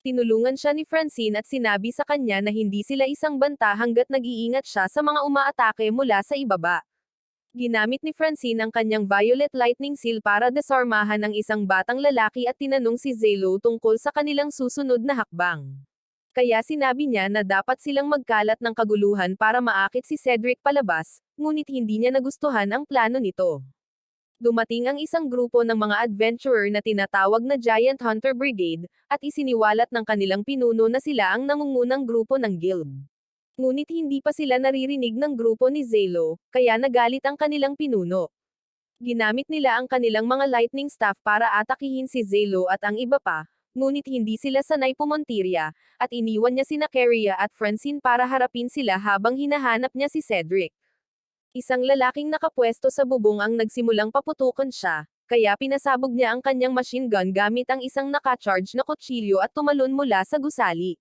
Speaker 1: Tinulungan siya ni Francine at sinabi sa kanya na hindi sila isang banta hanggat nag-iingat siya sa mga umaatake mula sa ibaba. Ginamit ni Francine ang kanyang Violet Lightning Seal para desarmahan ang isang batang lalaki at tinanong si Zelo tungkol sa kanilang susunod na hakbang. Kaya sinabi niya na dapat silang magkalat ng kaguluhan para maakit si Cedric palabas, ngunit hindi niya nagustuhan ang plano nito. Dumating ang isang grupo ng mga adventurer na tinatawag na Giant Hunter Brigade, at isiniwalat ng kanilang pinuno na sila ang nangungunang grupo ng guild. Ngunit hindi pa sila naririnig ng grupo ni Zelo, kaya nagalit ang kanilang pinuno. Ginamit nila ang kanilang mga lightning staff para atakihin si Zelo at ang iba pa, ngunit hindi sila sanay pumontirya, at iniwan niya sina Keria at Francine para harapin sila habang hinahanap niya si Cedric. Isang lalaking nakapwesto sa bubong ang nagsimulang paputukan siya, kaya pinasabog niya ang kanyang machine gun gamit ang isang naka-charge na kutsilyo at tumalon mula sa gusali.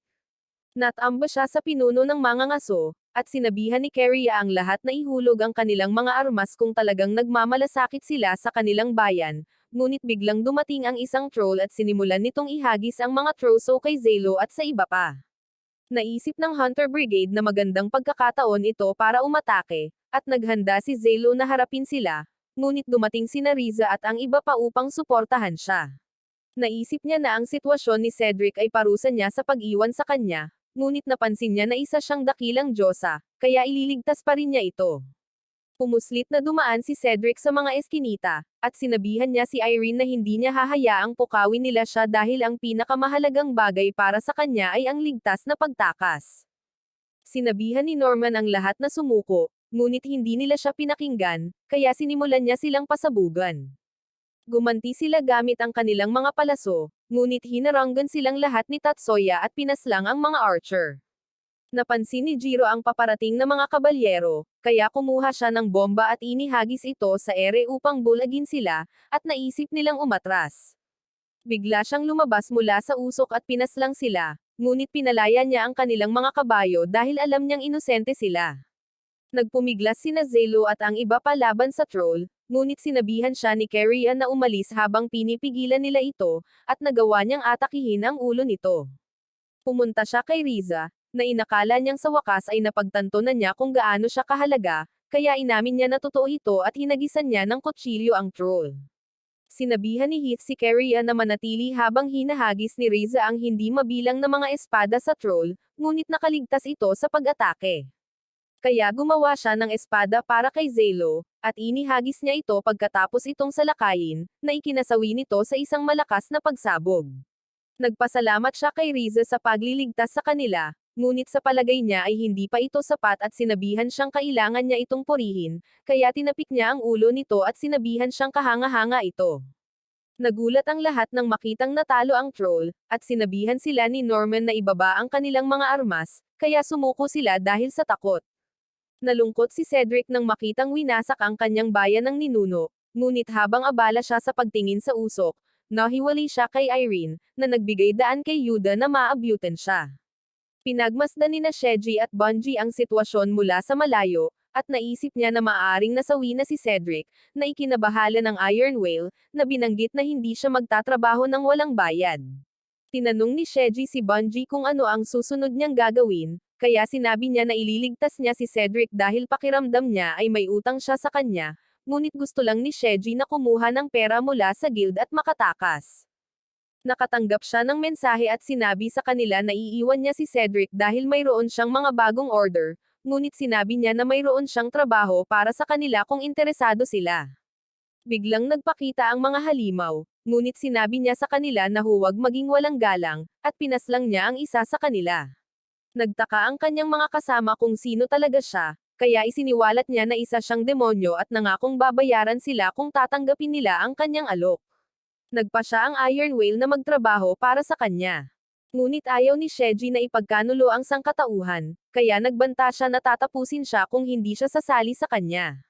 Speaker 1: Natamba siya sa pinuno ng mga ngaso, at sinabihan ni Keria ang lahat na ihulog ang kanilang mga armas kung talagang nagmamalasakit sila sa kanilang bayan, ngunit biglang dumating ang isang troll at sinimulan nitong ihagis ang mga troso kay Zelo at sa iba pa. Naisip ng Hunter Brigade na magandang pagkakataon ito para umatake, at naghanda si Zelo na harapin sila, ngunit dumating sina Riza at ang iba pa upang suportahan siya. Naisip niya na ang sitwasyon ni Cedric ay parusa niya sa pag-iwan sa kanya, ngunit napansin niya na isa siyang dakilang diyosa, kaya ililigtas pa rin niya ito. Pumuslit na dumaan si Cedric sa mga eskinita, at sinabihan niya si Irene na hindi niya hahayaang pukawin nila siya dahil ang pinakamahalagang bagay para sa kanya ay ang ligtas na pagtakas. Sinabihan ni Norman ang lahat na sumuko, ngunit hindi nila siya pinakinggan, kaya sinimulan niya silang pasabugan. Gumanti sila gamit ang kanilang mga palaso, ngunit hinaranggan silang lahat ni Tatsuya at pinaslang ang mga archer. Napansin ni Jiro ang paparating na mga kabalyero, kaya kumuha siya ng bomba at inihagis ito sa ere upang bulagin sila, at naisip nilang umatras. Bigla siyang lumabas mula sa usok at pinaslang sila, ngunit pinalaya niya ang kanilang mga kabayo dahil alam niyang inosente sila. Nagpumiglas sina Zelo at ang iba pa laban sa troll, ngunit sinabihan siya ni Carrion na umalis habang pinipigilan nila ito, at nagawa niyang atakihin ang ulo nito. Pumunta siya kay Riza, na inakala niyang sa wakas ay napagtanto na niya kung gaano siya kahalaga, kaya inamin niya na totoo ito at hinagisan niya ng kutsilyo ang troll. Sinabihan ni Heath si Carrion na manatili habang hinahagis ni Riza ang hindi mabilang na mga espada sa troll, ngunit nakaligtas ito sa pag-atake. Kaya gumawa siya ng espada para kay Zelo, at inihagis niya ito pagkatapos itong salakayin, na ikinasawi nito sa isang malakas na pagsabog. Nagpasalamat siya kay Riza sa pagliligtas sa kanila, ngunit sa palagay niya ay hindi pa ito sapat at sinabihan siyang kailangan niya itong purihin, kaya tinapik niya ang ulo nito at sinabihan siyang kahanga-hanga ito. Nagulat ang lahat nang makitang natalo ang troll, at sinabihan sila ni Norman na ibaba ang kanilang mga armas, kaya sumuko sila dahil sa takot. Nalungkot si Cedric nang makitang winasak ang kanyang bayan ng ninuno, ngunit habang abala siya sa pagtingin sa usok, nahiwalay siya kay Irene, na nagbigay daan kay Yuda na maabutan siya. Pinagmasdan ni Sheji at Bungie ang sitwasyon mula sa malayo, at naisip niya na maaaring nasawi na si Cedric, na ikinabahala ng Iron Whale, na binanggit na hindi siya magtatrabaho ng walang bayad. Tinanong ni Sheji si Bungie kung ano ang susunod niyang gagawin, kaya sinabi niya na ililigtas niya si Cedric dahil pakiramdam niya ay may utang siya sa kanya, ngunit gusto lang ni Sheji na kumuha ng pera mula sa guild at makatakas. Nakatanggap siya ng mensahe at sinabi sa kanila na iiwan niya si Cedric dahil mayroon siyang mga bagong order, ngunit sinabi niya na mayroon siyang trabaho para sa kanila kung interesado sila. Biglang nagpakita ang mga halimaw, ngunit sinabi niya sa kanila na huwag maging walang galang, at pinaslang niya ang isa sa kanila. Nagtaka ang kanyang mga kasama kung sino talaga siya, kaya isiniwalat niya na isa siyang demonyo at nangakong babayaran sila kung tatanggapin nila ang kanyang alok. Nagpa siya ang Iron Whale na magtrabaho para sa kanya. Ngunit ayaw ni Sheji na ipagkanulo ang sangkatauhan, kaya nagbanta siya na tatapusin siya kung hindi siya sasali sa kanya.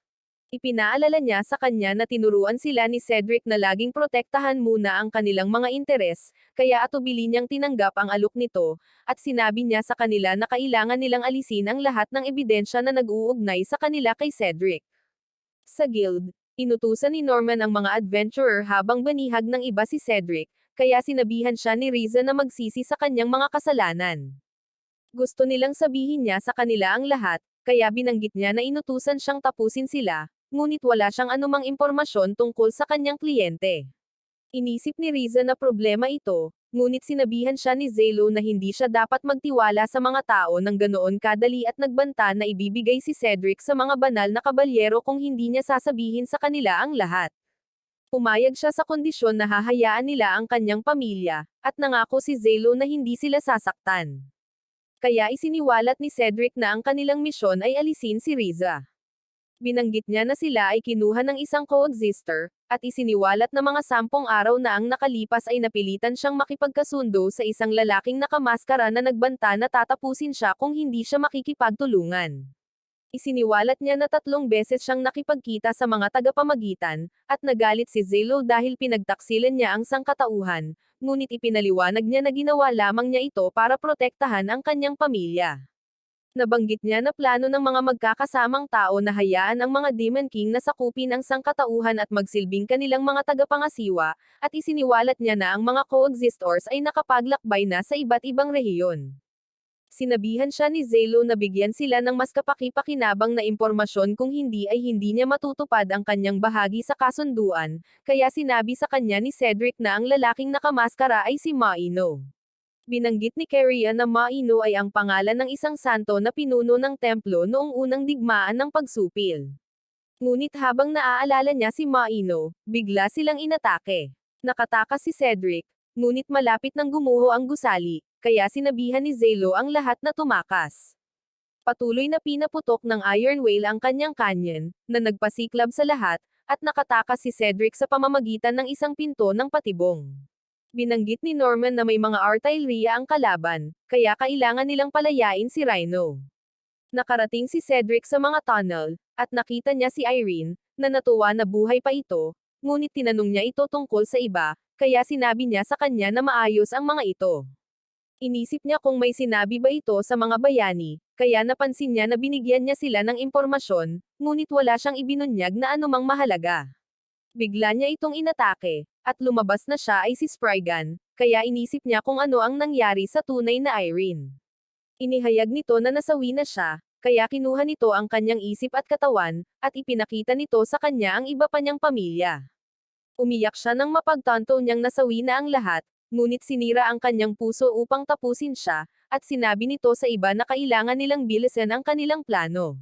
Speaker 1: Ipinaalala niya sa kanya na tinuruan sila ni Cedric na laging protektahan muna ang kanilang mga interes, kaya atubili niyang tinanggap ang alok nito, at sinabi niya sa kanila na kailangan nilang alisin ang lahat ng ebidensya na nag-uugnay sa kanila kay Cedric. Sa guild, inutusan ni Norman ang mga adventurer habang banihag ng iba si Cedric, kaya sinabihan siya ni Riza na magsisi sa kanyang mga kasalanan. Gusto nilang sabihin niya sa kanila ang lahat, kaya binanggit niya na inutusan siyang tapusin sila, ngunit wala siyang anumang impormasyon tungkol sa kanyang kliyente. Inisip ni Riza na problema ito, ngunit sinabihan siya ni Zelo na hindi siya dapat magtiwala sa mga tao ng ganoon kadali at nagbanta na ibibigay si Cedric sa mga banal na kabalyero kung hindi niya sasabihin sa kanila ang lahat. Pumayag siya sa kondisyon na hahayaan nila ang kanyang pamilya, at nangako si Zelo na hindi sila sasaktan. Kaya isiniwalat ni Cedric na ang kanilang misyon ay alisin si Riza. Binanggit niya na sila ay kinuha ng isang coexister, at isiniwalat na mga 10 araw na ang nakalipas ay napilitan siyang makipagkasundo sa isang lalaking nakamaskara na nagbanta na tatapusin siya kung hindi siya makikipagtulungan. Isiniwalat niya na 3 beses siyang nakipagkita sa mga tagapamagitan, at nagalit si Zelo dahil pinagtaksilan niya ang sangkatauhan, ngunit ipinaliwanag niya na ginawa lamang niya ito para protektahan ang kanyang pamilya. Nabanggit niya na plano ng mga magkakasamang tao na hayaan ang mga Demon King na sakupin ang sangkatauhan at magsilbing kanilang mga tagapangasiwa, at isiniwalat niya na ang mga coexistors ay nakapaglakbay na sa iba't ibang rehiyon. Sinabihan siya ni Zelo na bigyan sila ng mas kapaki-pakinabang na impormasyon kung hindi ay hindi niya matutupad ang kanyang bahagi sa kasunduan, kaya sinabi sa kanya ni Cedric na ang lalaking nakamaskara ay si Maino. Binanggit ni Keria na Maino ay ang pangalan ng isang santo na pinuno ng templo noong unang digmaan ng pagsupil. Ngunit habang naaalala niya si Maino, bigla silang inatake. Nakatakas si Cedric, ngunit malapit nang gumuho ang gusali, kaya sinabihan ni Zelo ang lahat na tumakas. Patuloy na pinaputok ng Iron Whale ang kanyang canyon, na nagpasiklab sa lahat, at nakatakas si Cedric sa pamamagitan ng isang pinto ng patibong. Binanggit ni Norman na may mga artilleria ang kalaban, kaya kailangan nilang palayain si Rhino. Nakarating si Cedric sa mga tunnel, at nakita niya si Irene, na natuwa na buhay pa ito, ngunit tinanong niya ito tungkol sa iba, kaya sinabi niya sa kanya na maayos ang mga ito. Inisip niya kung may sinabi ba ito sa mga bayani, kaya napansin niya na binigyan niya sila ng impormasyon, ngunit wala siyang ibinunyag na anumang mahalaga. Bigla niya itong inatake, at lumabas na siya ay si Spriggan, kaya inisip niya kung ano ang nangyari sa tunay na Irene. Inihayag nito na nasawi na siya, kaya kinuha nito ang kanyang isip at katawan, at ipinakita nito sa kanya ang iba pa niyang pamilya. Umiyak siya nang mapagtanto niyang nasawi na ang lahat, ngunit sinira ang kanyang puso upang tapusin siya, at sinabi nito sa iba na kailangan nilang bilisan ang kanilang plano.